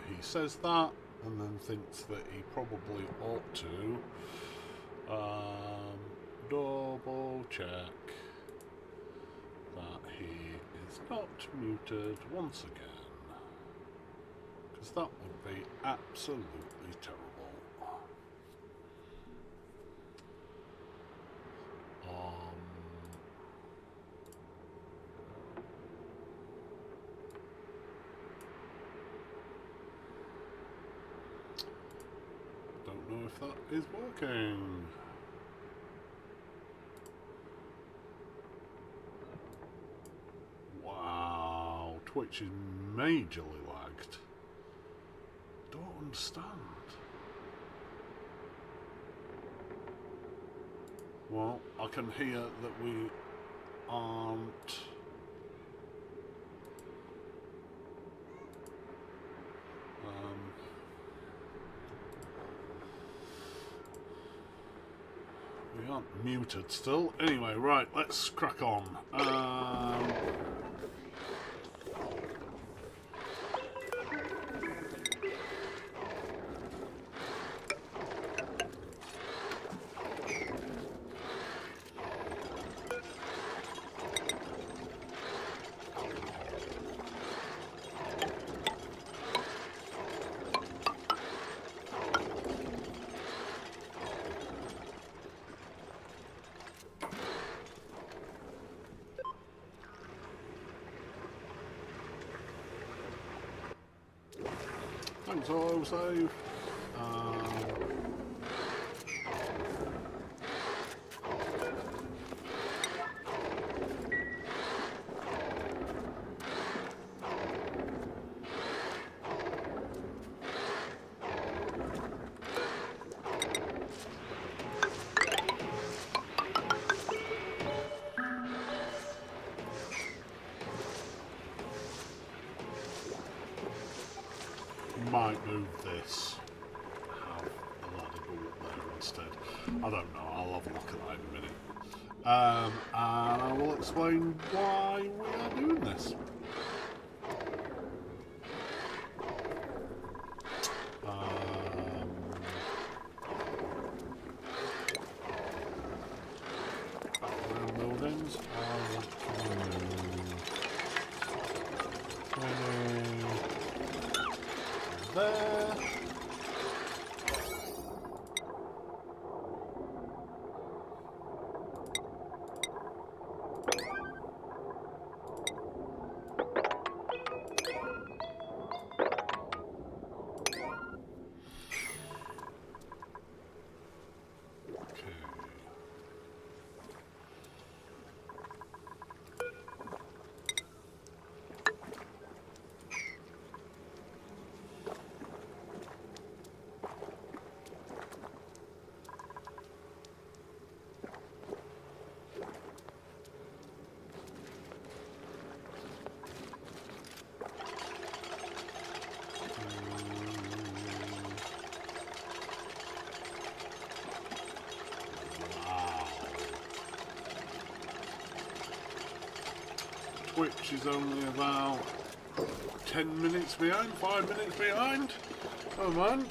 He says that and then thinks that he probably ought to double check that he is not muted once again, because that would be absolutely terrible. Don't know if that is working. Wow, Twitch is majorly lagged. Don't understand. Well, I can hear that we aren't. We aren't muted still. Anyway, right, let's crack on. Thanks, autosave. Might move this. Have a ladder go up there instead. I don't know. I'll have a look at that in a minute. And I will explain why we are doing this. Background buildings. There. Which is only about 10 minutes behind, 5 minutes behind. Oh man.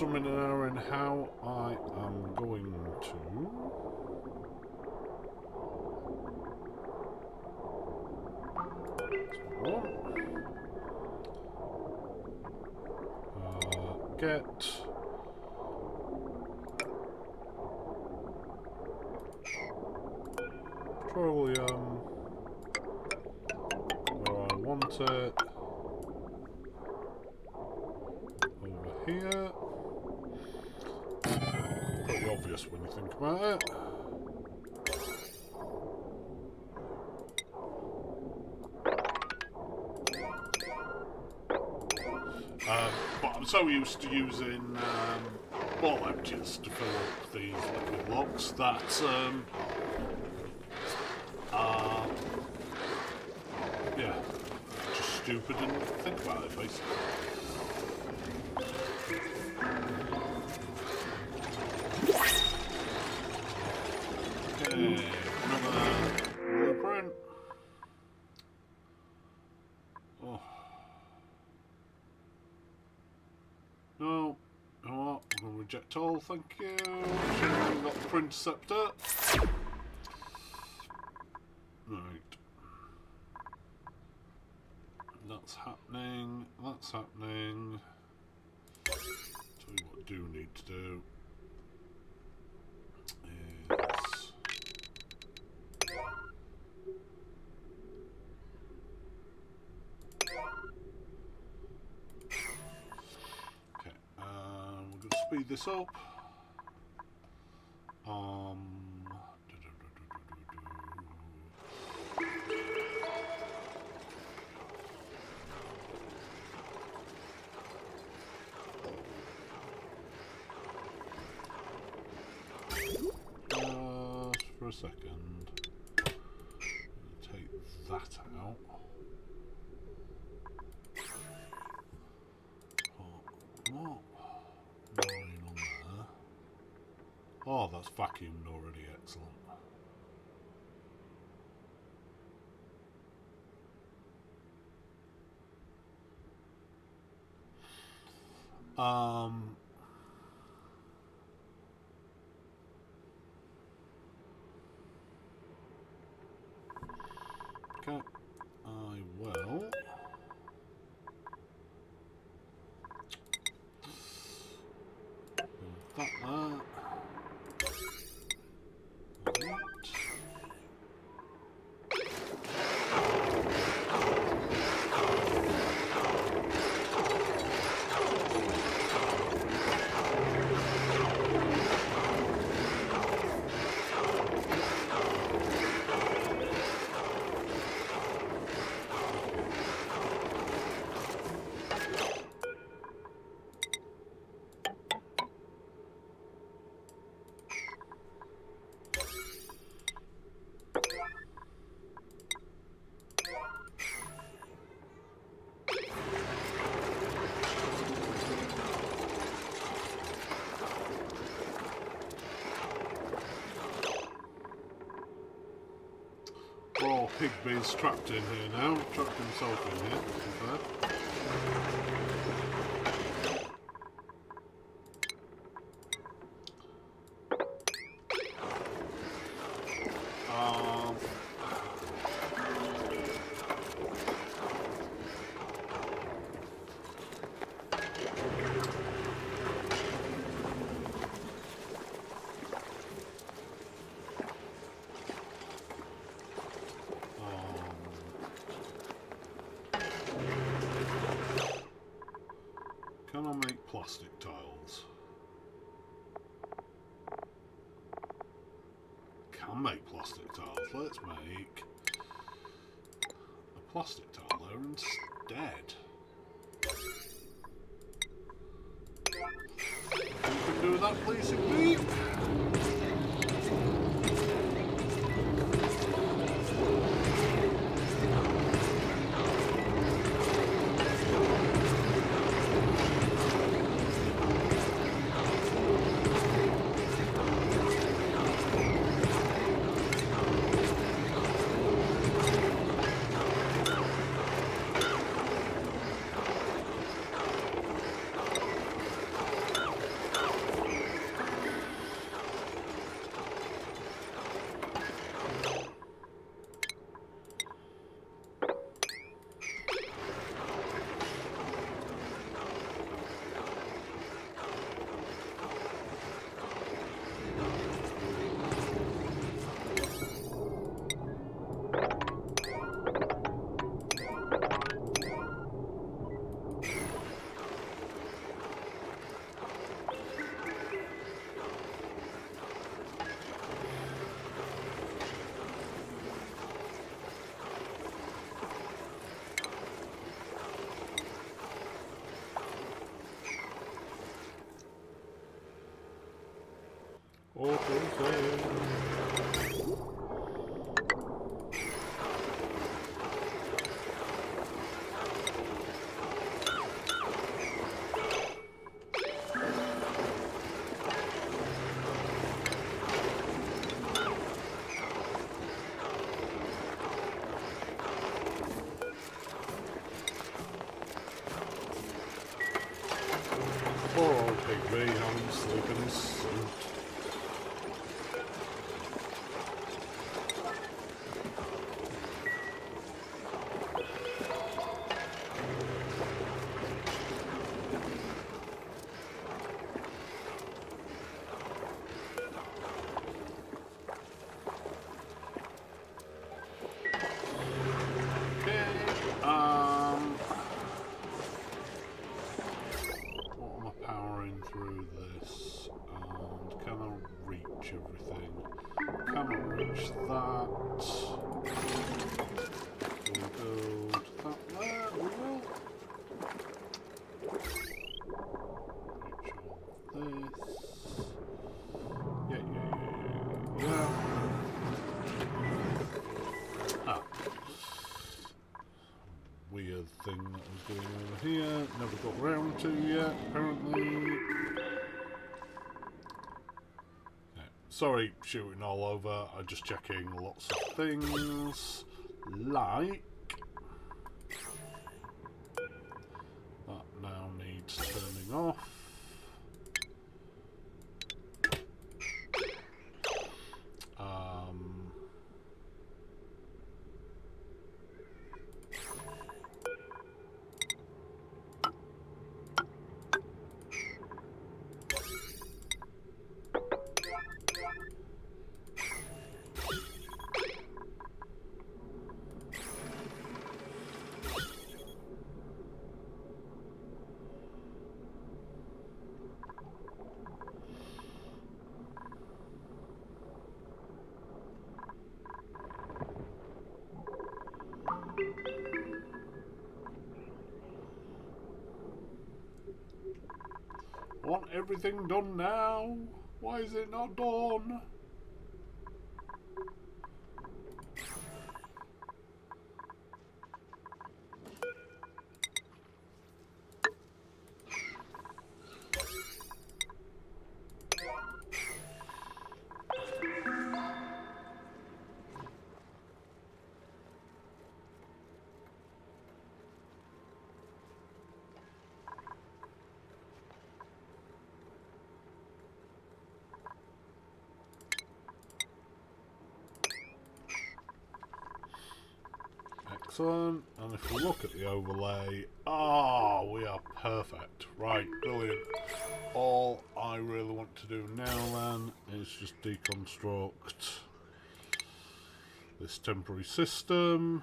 some in an hour and how I am going to get petroleum where I want it. Over here. Pretty obvious when you think about it. But I'm so used to using ball empties to fill up these liquid locks that yeah, just stupid and think about it basically. Okay, another blueprint. Oh. No, you know what? I'm going to reject all, thank you. I've got the print scepter. Right. That's happening, that's happening. Tell you what I do need to do is okay, we're going to speed this up. For a second, take that out. What? 9 on there. Oh, that's vacuumed already. Excellent. Okay, I will. That there. Oh, Pigby's trapped in here now. Trapped himself in here, to be fair. Can I make plastic tiles? Can make plastic tiles. Let's make a plastic tile there instead. You can do that, please, me. Autosave. Poor old Pigby having to sleep in his suit. Through this, and can I reach everything? Cannot reach that. We'll build that there, we will. Reach all this. Yeah. Ah. Weird thing that was going over here, never got round to yet, apparently. Sorry, shooting all over. I'm just checking lots of things, like that now needs turning off. Want everything done now? Why is it not done? Excellent, and if we look at the overlay, we are perfect. Right, brilliant. All I really want to do now then is just deconstruct this temporary system.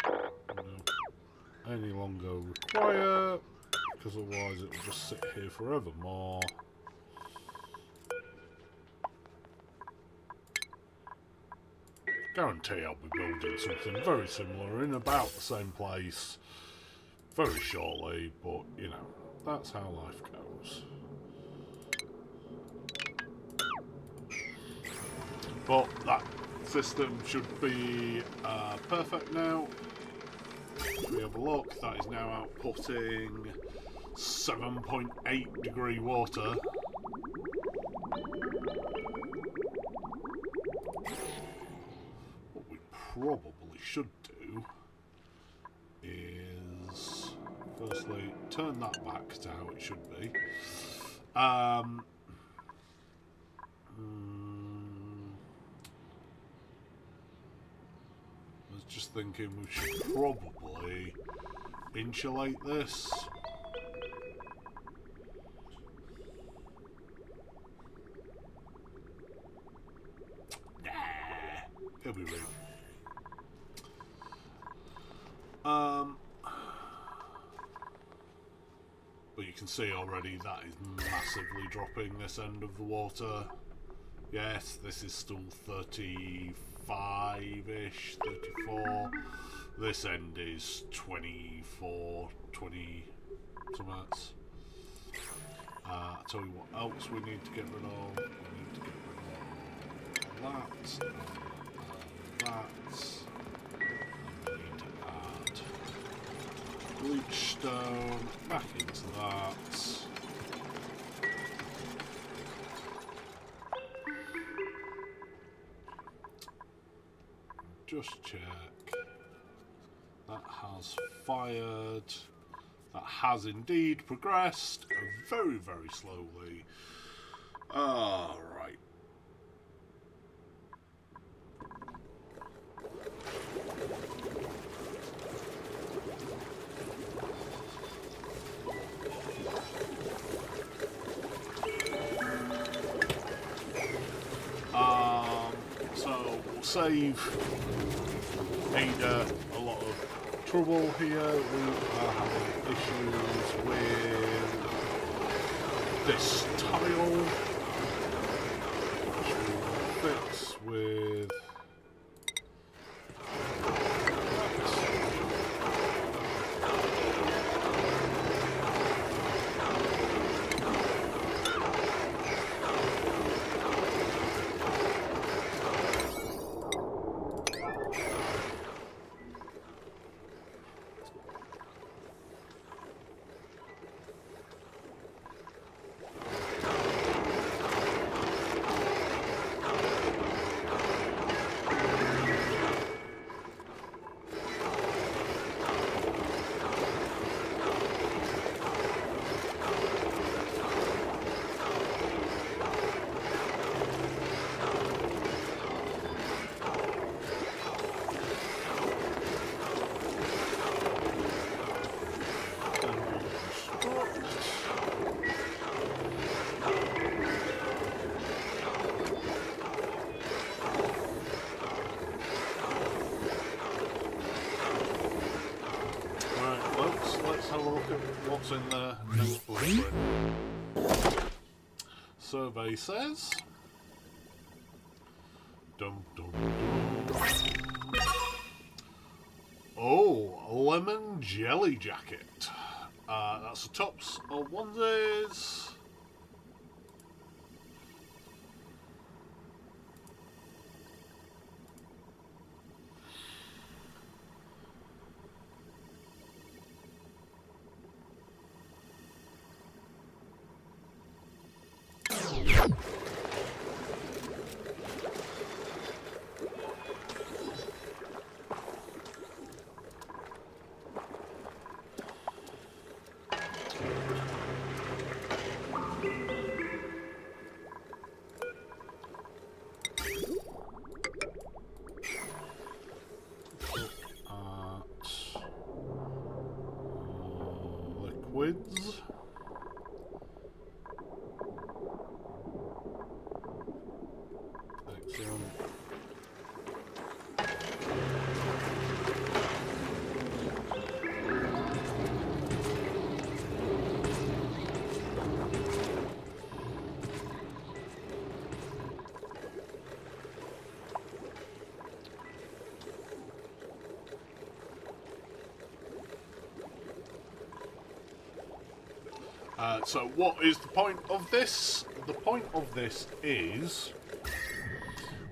No any longer require, because otherwise it will just sit here forevermore. Guarantee I'll be building something very similar in about the same place very shortly, but you know, that's how life goes. But that system should be perfect now. If we have a look, that is now outputting 7.8 degree water. Probably should do is firstly turn that back to how it should be. I was just thinking we should probably insulate this. Nah, it'll be real. But you can see already that is massively dropping this end of the water. Yes, this is still 35-ish, 34. This end is 24, 20 something. I'll tell you what else we need to get rid of. We need to get rid of that. And we need to add bleach stone back into that. Just check. That has fired. That has indeed progressed very, very slowly. Alright. So we'll save Ada a lot of trouble here. We are having issues with this tile, which we will fix with what's in the next blueprint. Survey says dum, dum, dum. Oh, lemon jelly jacket. That's the tops of onesies. Liquids. Excellent. So what is the point of this? The point of this is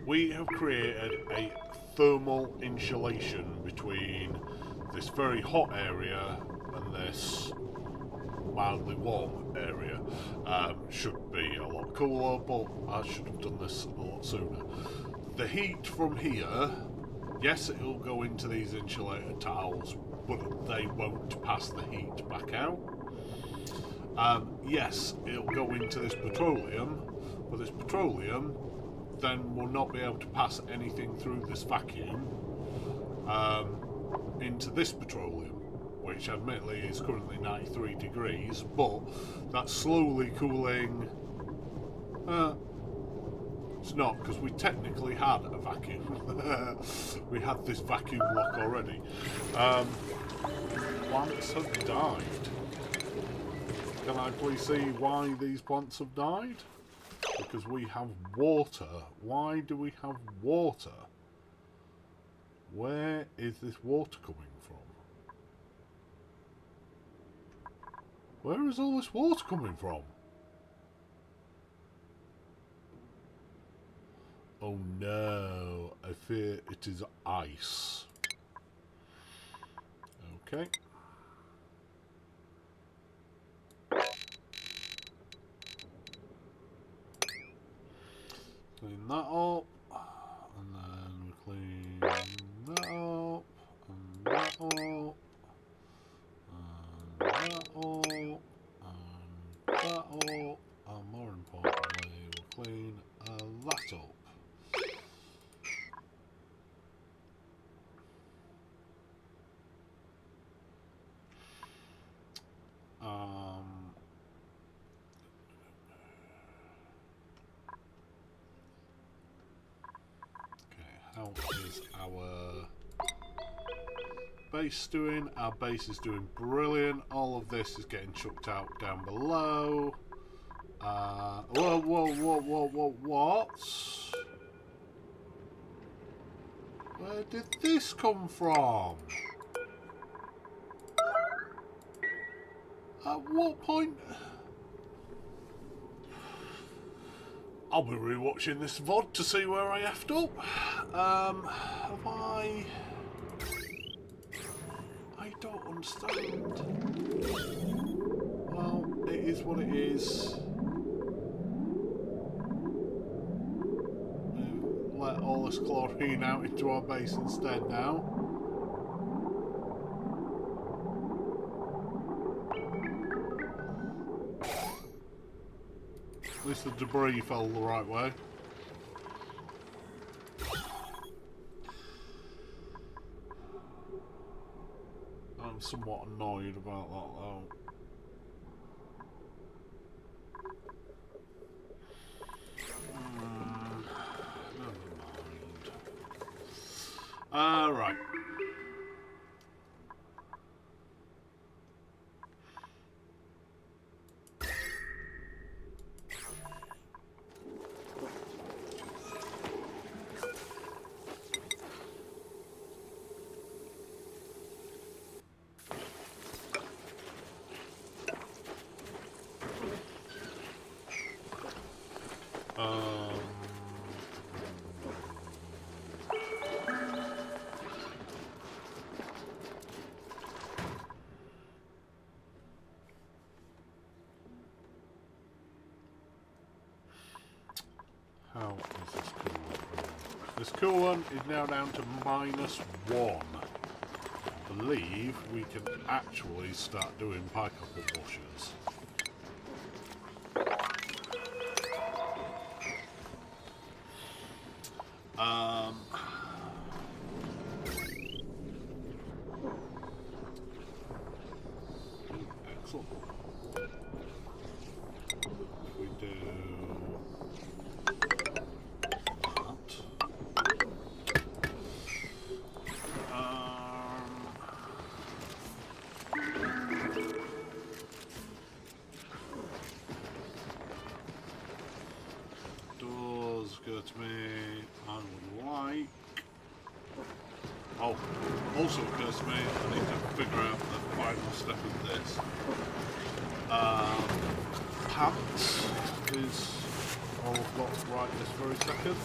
we have created a thermal insulation between this very hot area and this mildly warm area. Should be a lot cooler, but I should have done this a lot sooner. The heat from here, yes, it will go into these insulated tiles, but they won't pass the heat back out. Yes, it'll go into this petroleum, but this petroleum then will not be able to pass anything through this vacuum into this petroleum, which admittedly is currently 93 degrees, but that's slowly cooling. It's not, because we technically had a vacuum. We had this vacuum lock already. Plants have died. Can I please see why these plants have died? Because we have water. Why do we have water? Where is this water coming from? Where is all this water coming from? Oh no, I fear it is ice. Okay. Clean that up, and then we clean that up, and that up, and that up, and that up, and more importantly, we'll clean that up. How is our base doing? Our base is doing brilliant. All of this is getting chucked out down below. Whoa, whoa, whoa, whoa, whoa, what? Where did this come from? At what point? I'll be rewatching this VOD to see where I effed up. Have I don't understand. Well, it is what it is. We've let all this chlorine out into our base instead now. At least the debris fell the right way. I'm somewhat annoyed about that though. Never mind. Right. How is this cool one? This cool one is now down to -1. I believe we can actually start doing pike apple bushes. Excellent. We do to me, I would like. Oh, also occurs to me, I need to figure out the final step of this. Pants is all I've got right this very second.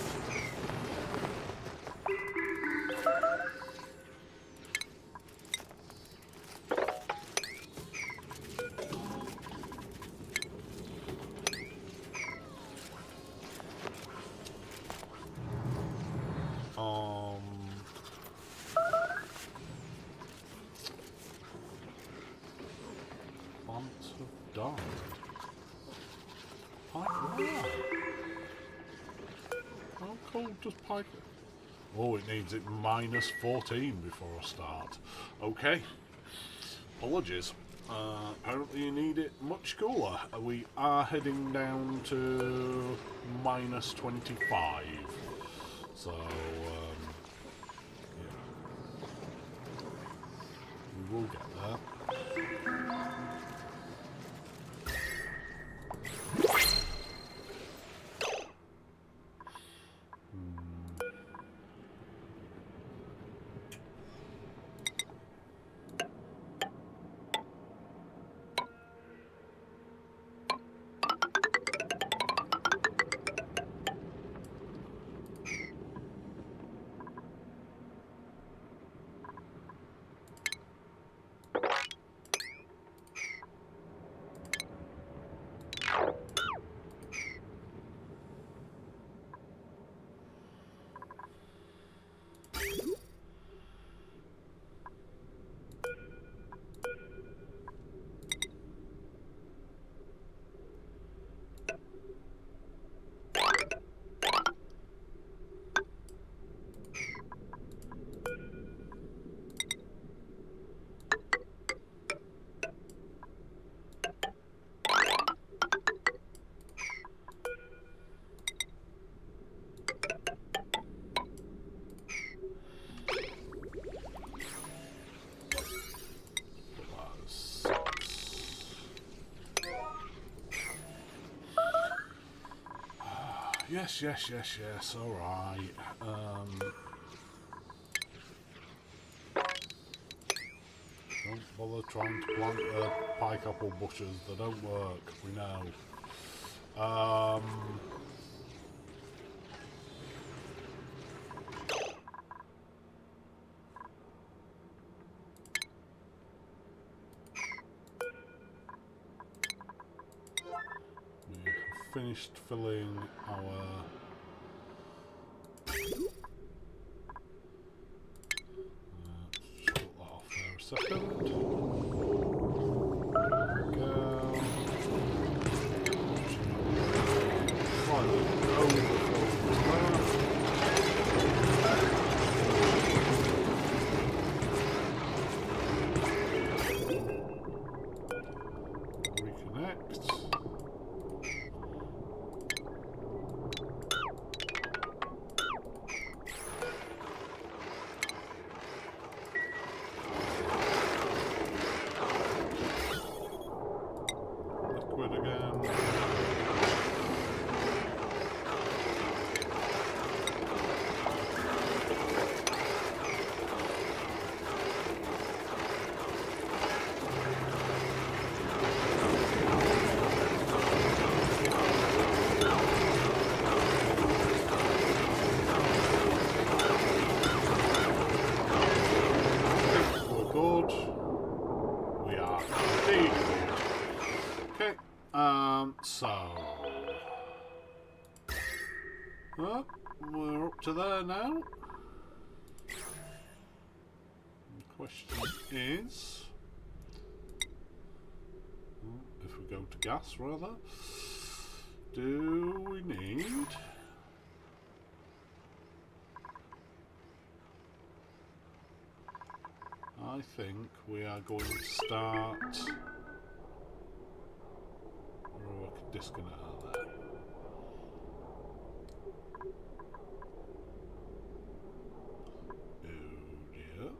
Just pike it. Oh, it needs it -14 before I start. Okay. Apologies. Apparently you need it much cooler. We are heading down to -25. So, yeah. We will get there. Yes, yes, yes, yes. All right. Don't bother trying to plant the pike apple bushes. They don't work. We know. We have finished filling our. Just put that off there a second. Go. Slightly overflow reconnect. Liquid again. We're good. We are indeed good. Okay. So. Well, we're up to there now. The question is, if we go to gas rather, do we need? I think we are going to start. Or I can disconnect out there. Oh dear.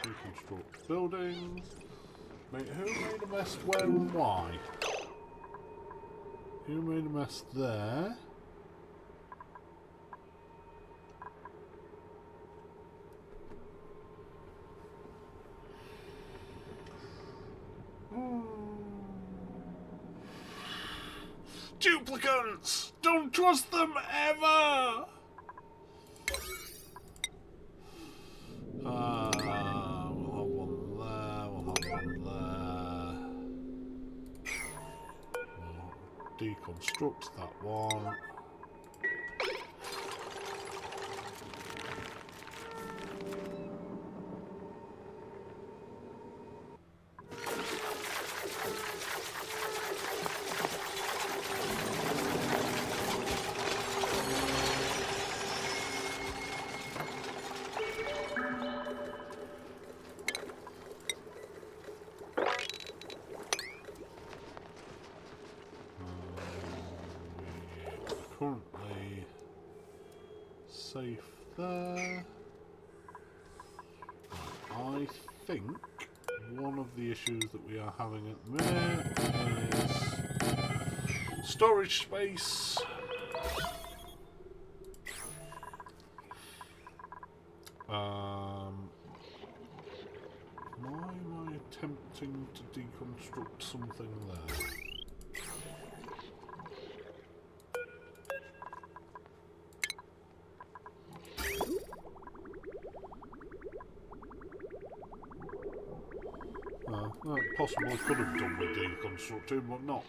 Reconstruct buildings. Mate, who made a mess where and why? Who made a mess there? Duplicants! Don't trust them ever! We'll have one there, we'll have one there. We'll deconstruct that one. Currently safe there. I think one of the issues that we are having at the minute is storage space. Why am I attempting to deconstruct something there? Well, possibly could have done with deconstructing, but not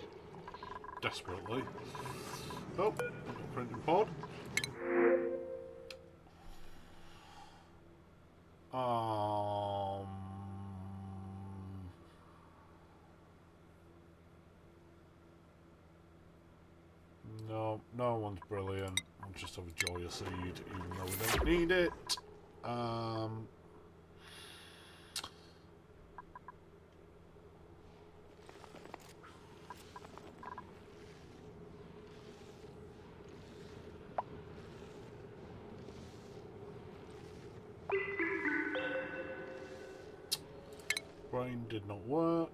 desperately. Oh, printing pod. No, no one's brilliant. I'll just have a joy of seed, even though we don't need it. Brain did not work.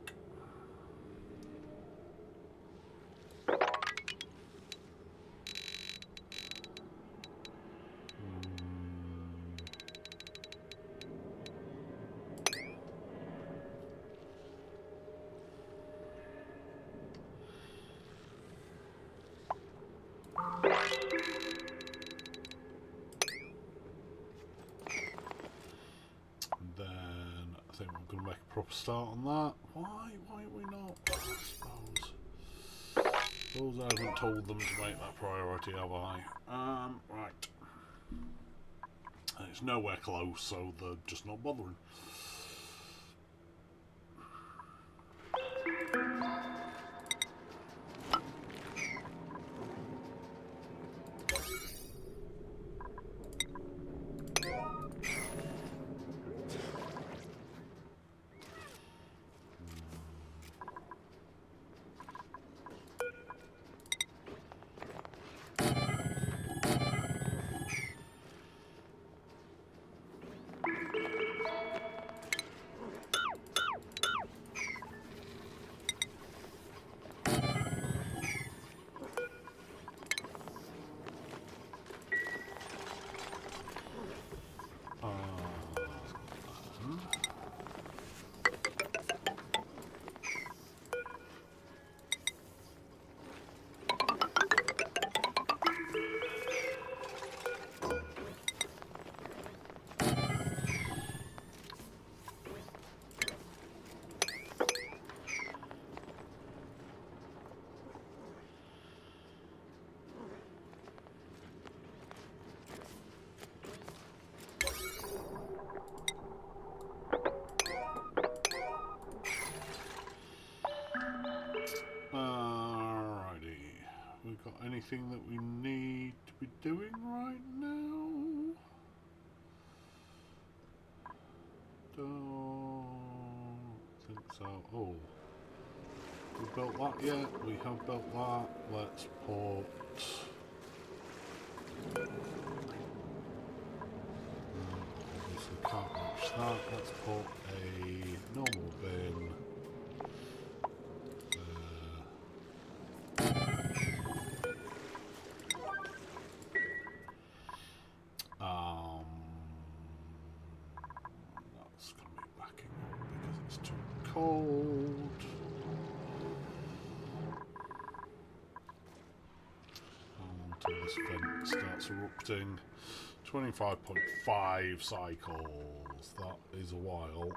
Proper start on that. Why are we not? I suppose I haven't told them to make that priority, have I? Right. And it's nowhere close, so they're just not bothering. Anything that we need to be doing right now? Don't think so. Oh, we built that yet? We have built that. Let's put. Obviously can't reach that. Let's put a normal bin. That's going to be backing up because it's too cold. Until this vent starts erupting. 25.5 cycles. That is a while.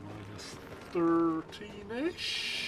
Minus 13-ish.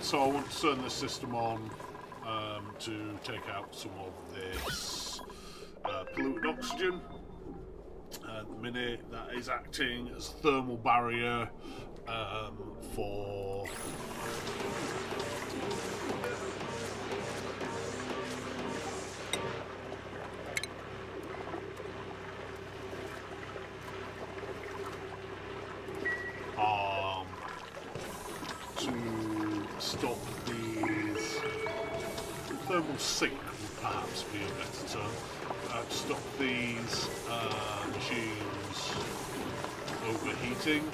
so I want to turn this system on to take out some of this polluted oxygen. At the minute, that is acting as a thermal barrier for to stop these thermal sink would perhaps be a better term. To stop these machines overheating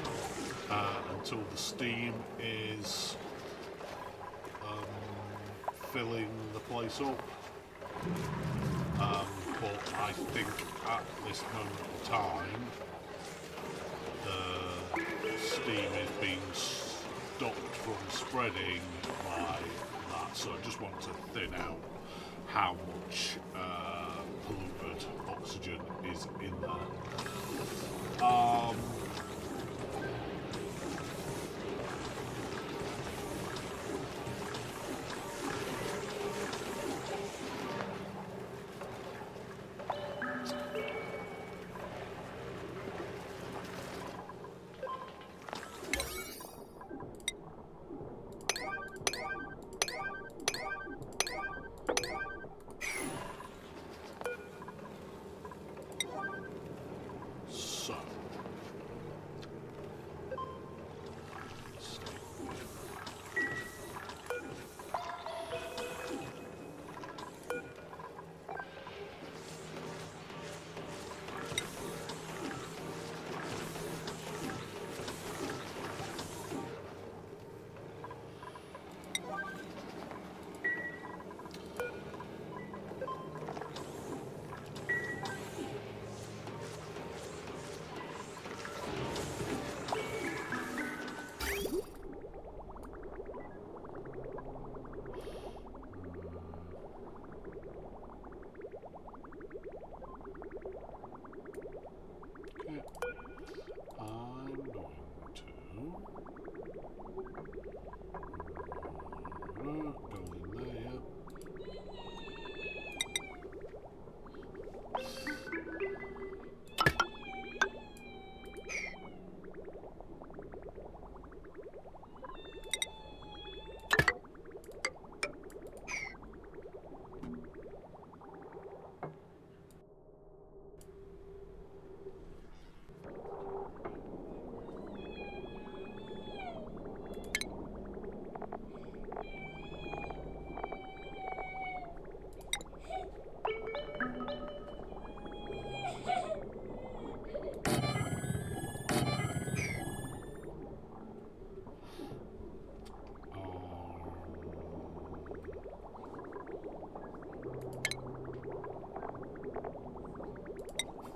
until the steam is filling the place up. But I think at this moment in time the steam is being stopped from spreading by that, so I just want to thin out how much polluted oxygen is in there.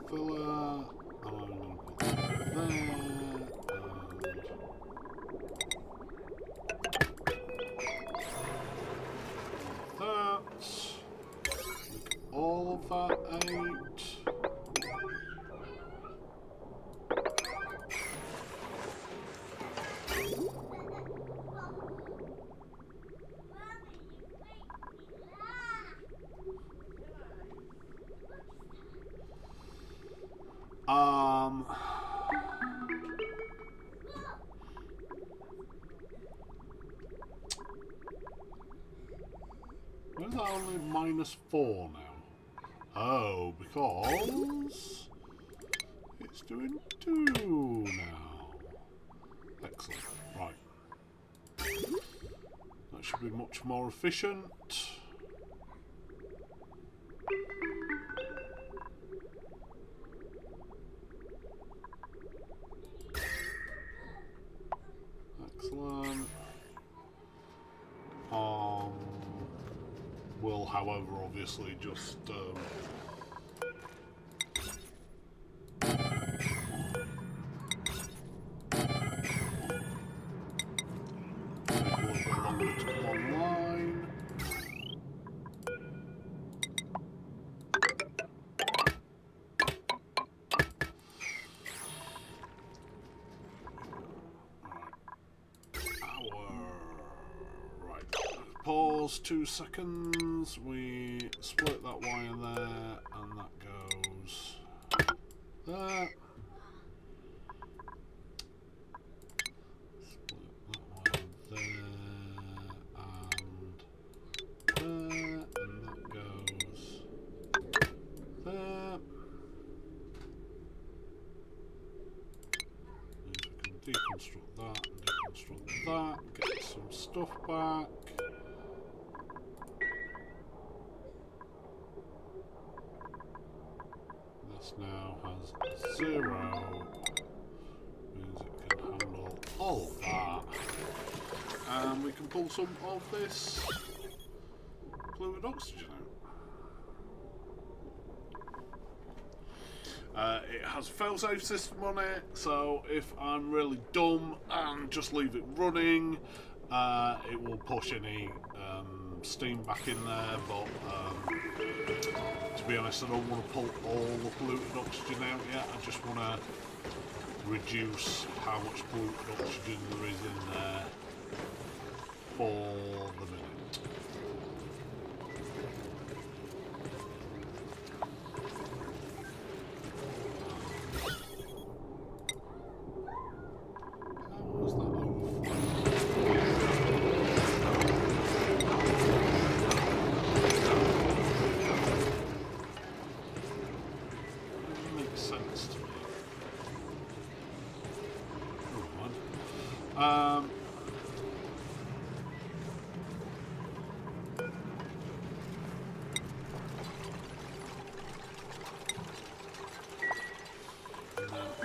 Filler, all of that out. Where's that only -4 now? Oh, because it's doing 2 now. Excellent. Right. That should be much more efficient. Excellent. Will, however, obviously just take a little bit longer to come online. pause 2 seconds. We split that wire there, and that goes there. Deconstruct that and deconstruct that, get some stuff back. This now has 0, means it can handle all of that. And we can pull some of this fluid oxygen out. It has a failsafe system on it, so if I'm really dumb and just leave it running, it will push any steam back in there, but to be honest, I don't want to pull all the polluted oxygen out yet. I just want to reduce how much polluted oxygen there is in there for the minute.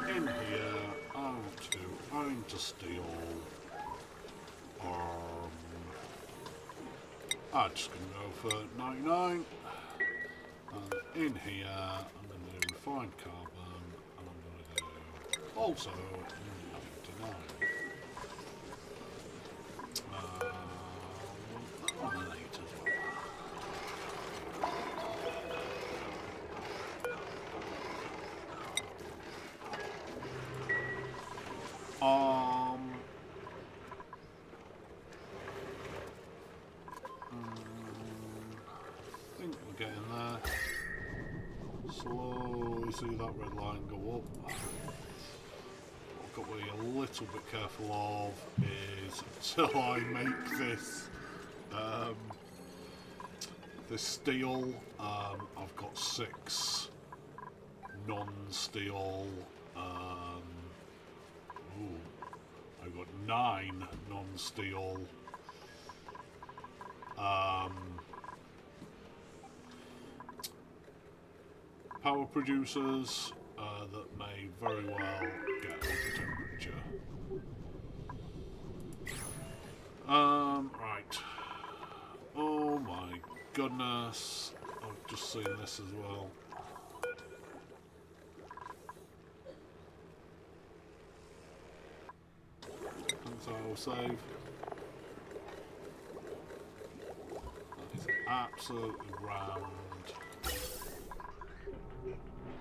In here, I'm to steal. I'm just going to go for 99. And in here, I'm going to do refined carbon, and I'm going to do also 99. On an 8 as well. I think we're getting there. Slowly see that red line go up. What I've got to be a little bit careful of is until I make this this steel. I've got 6 non-steel. I've got 9 non-steel power producers that may very well get over temperature. Right. Oh my goodness. I've just seen this as well. Thanks, I will save. That is absolutely round.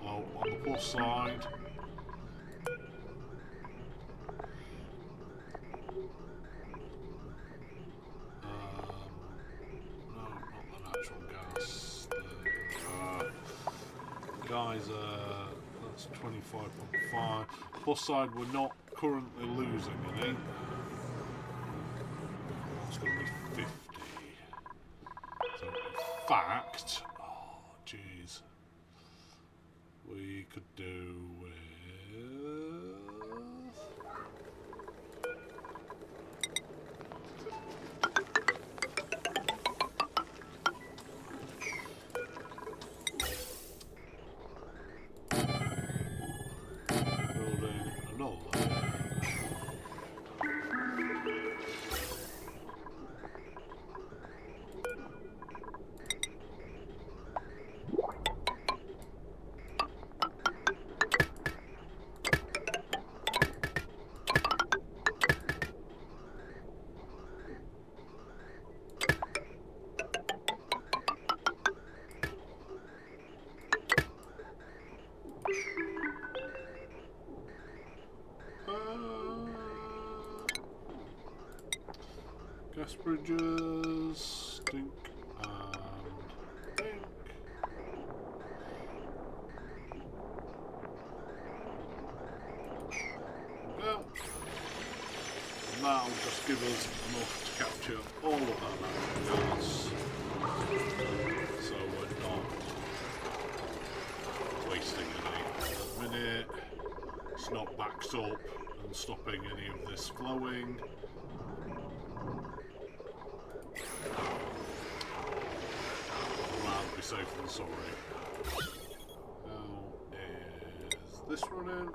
Oh, on the plus side, no, not the natural gas. The geyser, that's 25.5. Plus side, we're not currently losing any. It's going to be 50. So, in fact, oh, jeez. We could do with building another. Gas bridges, stink and think. Well, and that'll just give us enough to capture all of that natural gas, so we're not wasting any at the minute. It's not backed up and stopping any of this flowing. I'd rather be safe than sorry. Now, is this running?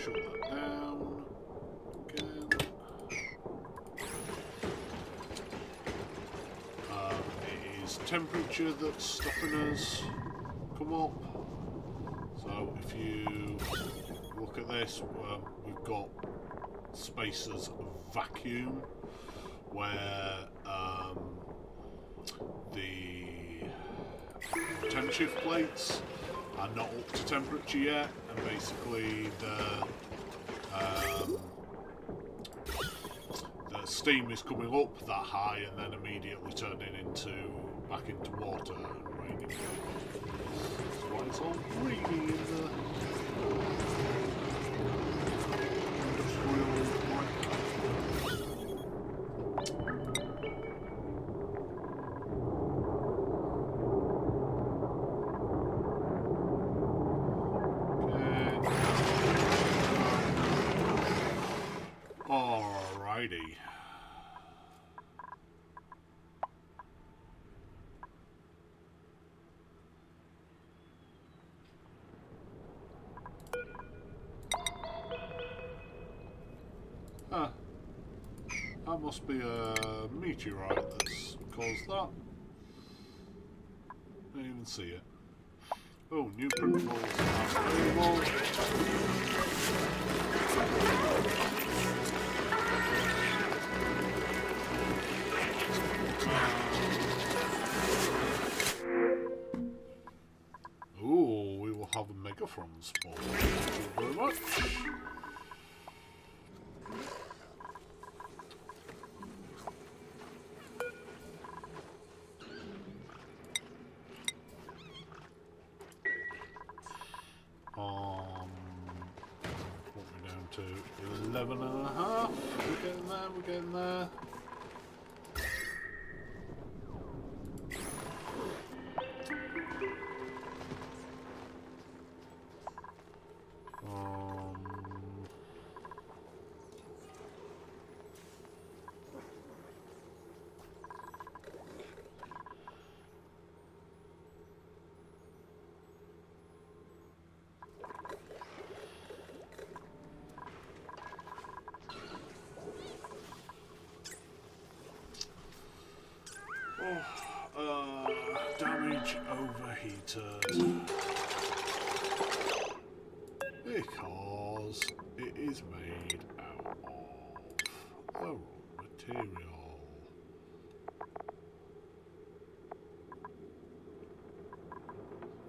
Shut that down again. It is temperature that's stopping us come up. So if you look at this, we've got spaces of vacuum where the temp shift plates are not up to temperature yet, and basically the steam is coming up that high and then immediately turning back into water and raining. That's why it's all greeny in the industrial Alrighty. Ah, that must be a meteorite that's caused that. Didn't even see it. Oh, new printables are available. Ooh, we will have a Megatron spawn. Thank you very much. What we're down to 11 and a half. We're getting there, we're getting there. Damage overheated because it is made out of the raw material.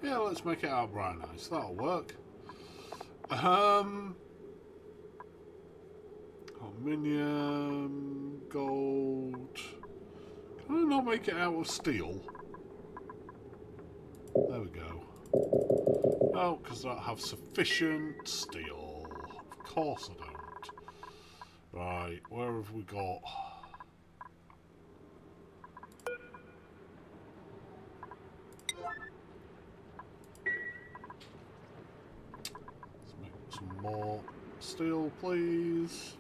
Yeah, let's make it out brown ice. That'll work. Aluminium, gold. Can I not make it out of steel? There we go. Oh, because I don't have sufficient steel. Of course I don't. Right, where have we got? Let's make some more steel, please.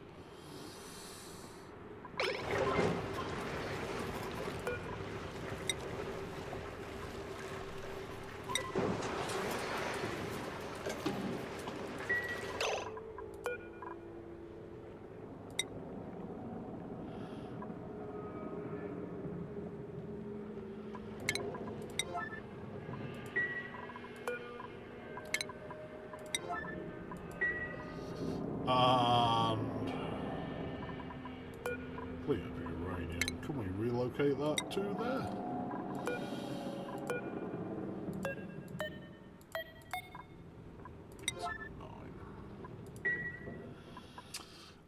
that to there.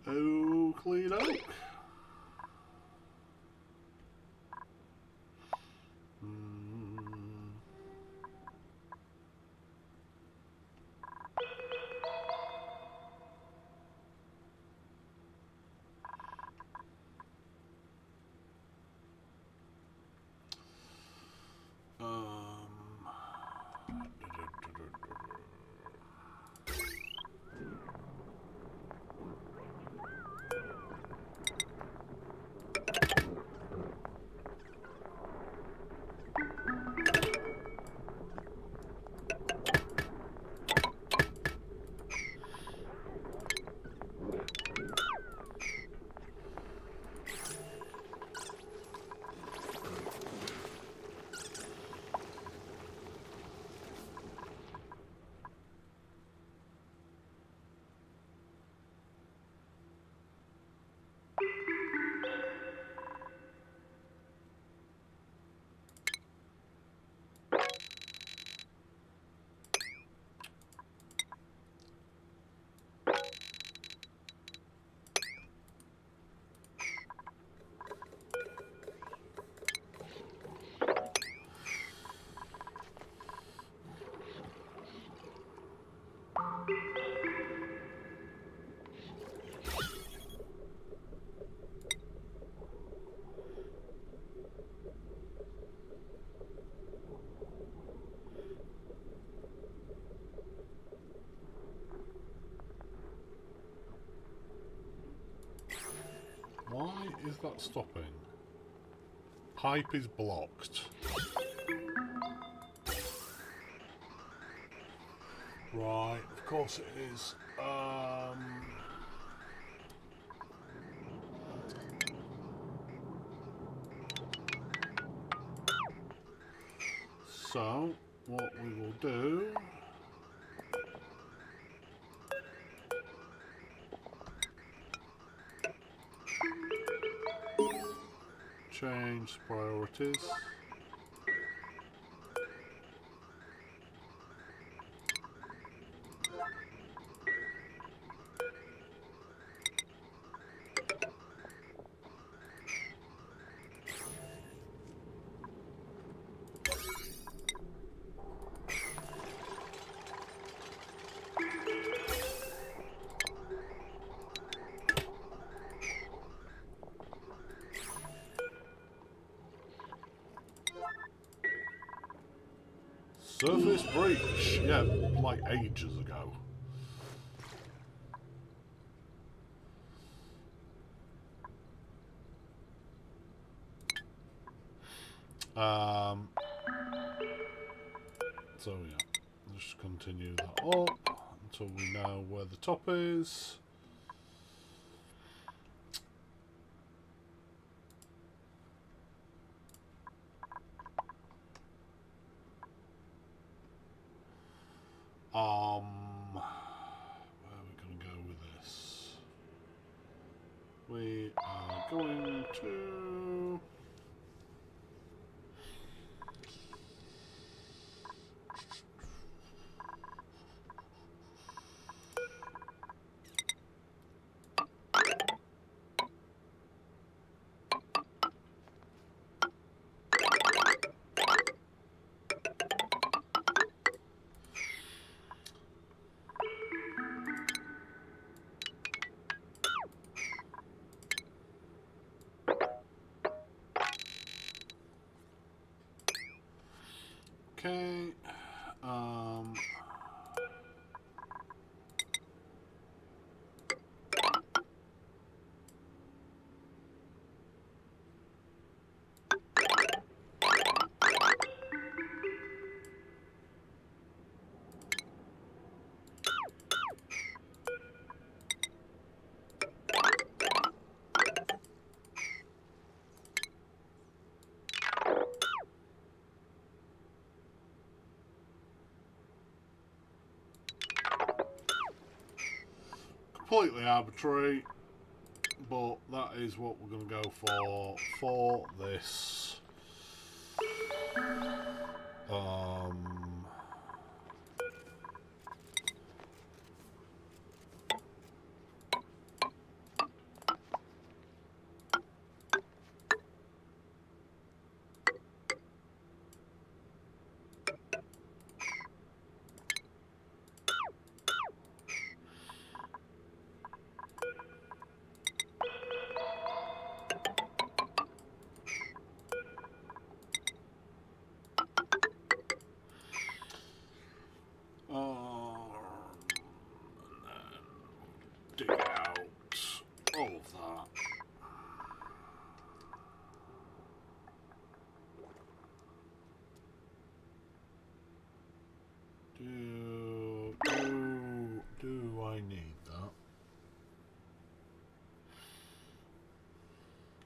Oh, clean oak. Why is that stopping? Pipe is blocked. Right, of course it is. So, what we will do... change priorities. Surface breach! Yeah, like ages ago. So yeah, just continue that up until we know where the top is. Where are we going to go with this? We are going to... Okay, completely arbitrary, but that is what we're going to go for this.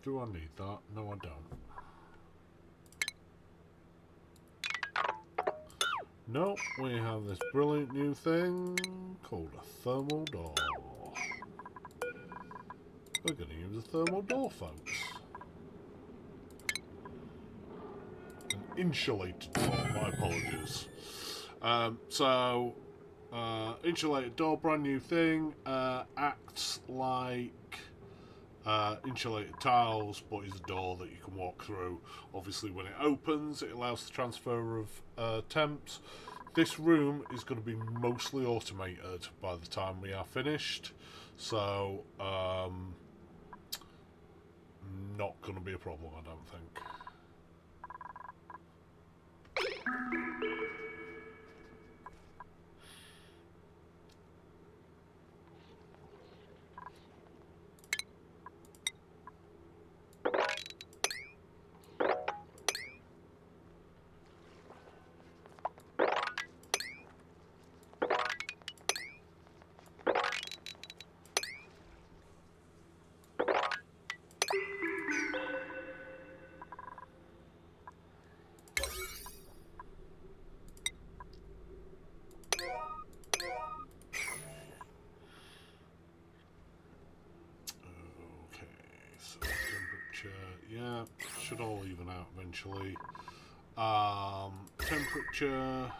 Do I need that? No, I don't. No, we have this brilliant new thing called a thermal door. We're going to use a thermal door, folks. An insulated door, my apologies. Insulated door, brand new thing, acts like insulated tiles, but is a door that you can walk through. Obviously, when it opens, it allows the transfer of temps. This room is going to be mostly automated by the time we are finished, so not going to be a problem, I don't think. Yeah, should all even out eventually. Temperature.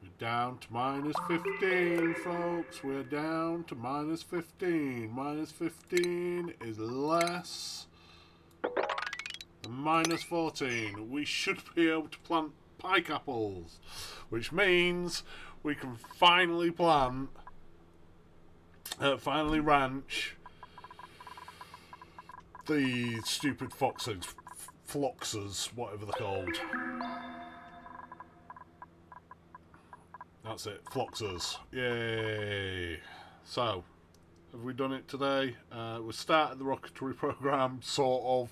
We're down to -15, folks. We're down to -15. -15 is less than -14. We should be able to plant pike apples, which means we can finally plant, finally ranch the stupid foxes, floxes, whatever they're called. That's it, floxes. Yay! So, have we done it today? We started the rocketry program, sort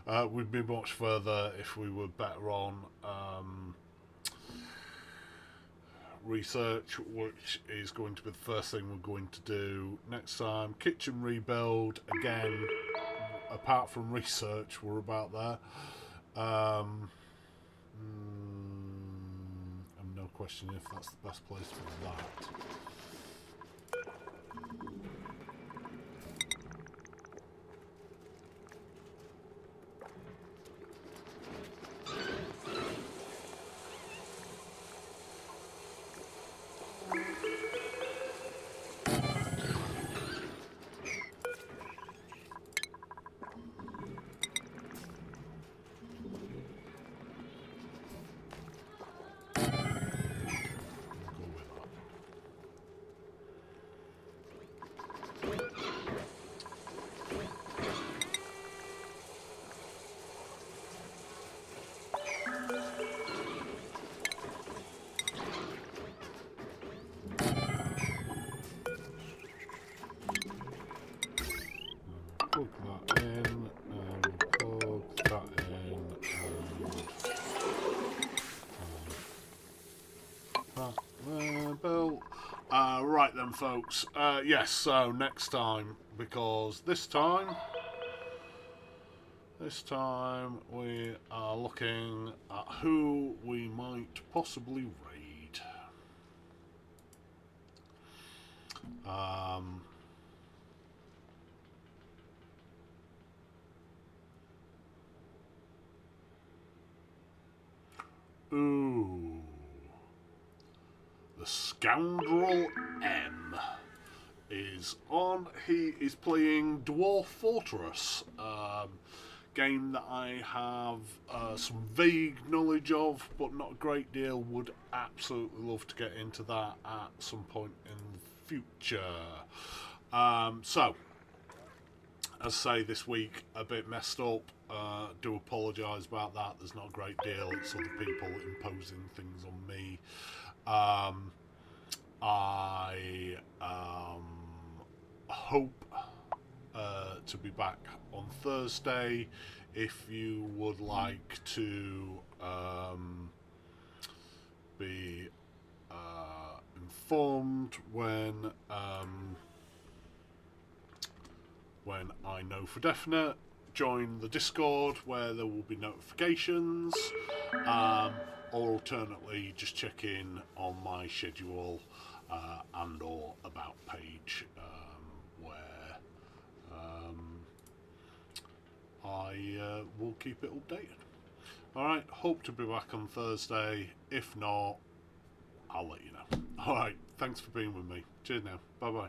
of. We'd be much further if we were better on research, which is going to be the first thing we're going to do next time. Kitchen rebuild, again. Apart from research, we're about there. I'm no question if that's the best place for that. Plug that in, plug that in, that there, built. Right then, folks. Yes, so next time, because this time we are looking at who we might possibly raid. Ooh. The Scoundrel M is on. He is playing Dwarf Fortress. Game that I have some vague knowledge of, but not a great deal. Would absolutely love to get into that at some point in the future. So, as I say, this week a bit messed up. Do apologise about that. There's not a great deal. It's other people imposing things on me. I hope to be back on Thursday. If you would like to be informed when when I know for definite. Join the Discord where there will be notifications, or alternately just check in on my schedule and or about page where I will keep it updated. Alright, hope to be back on Thursday. If not, I'll let you know. Alright, thanks for being with me. Cheers now. Bye bye.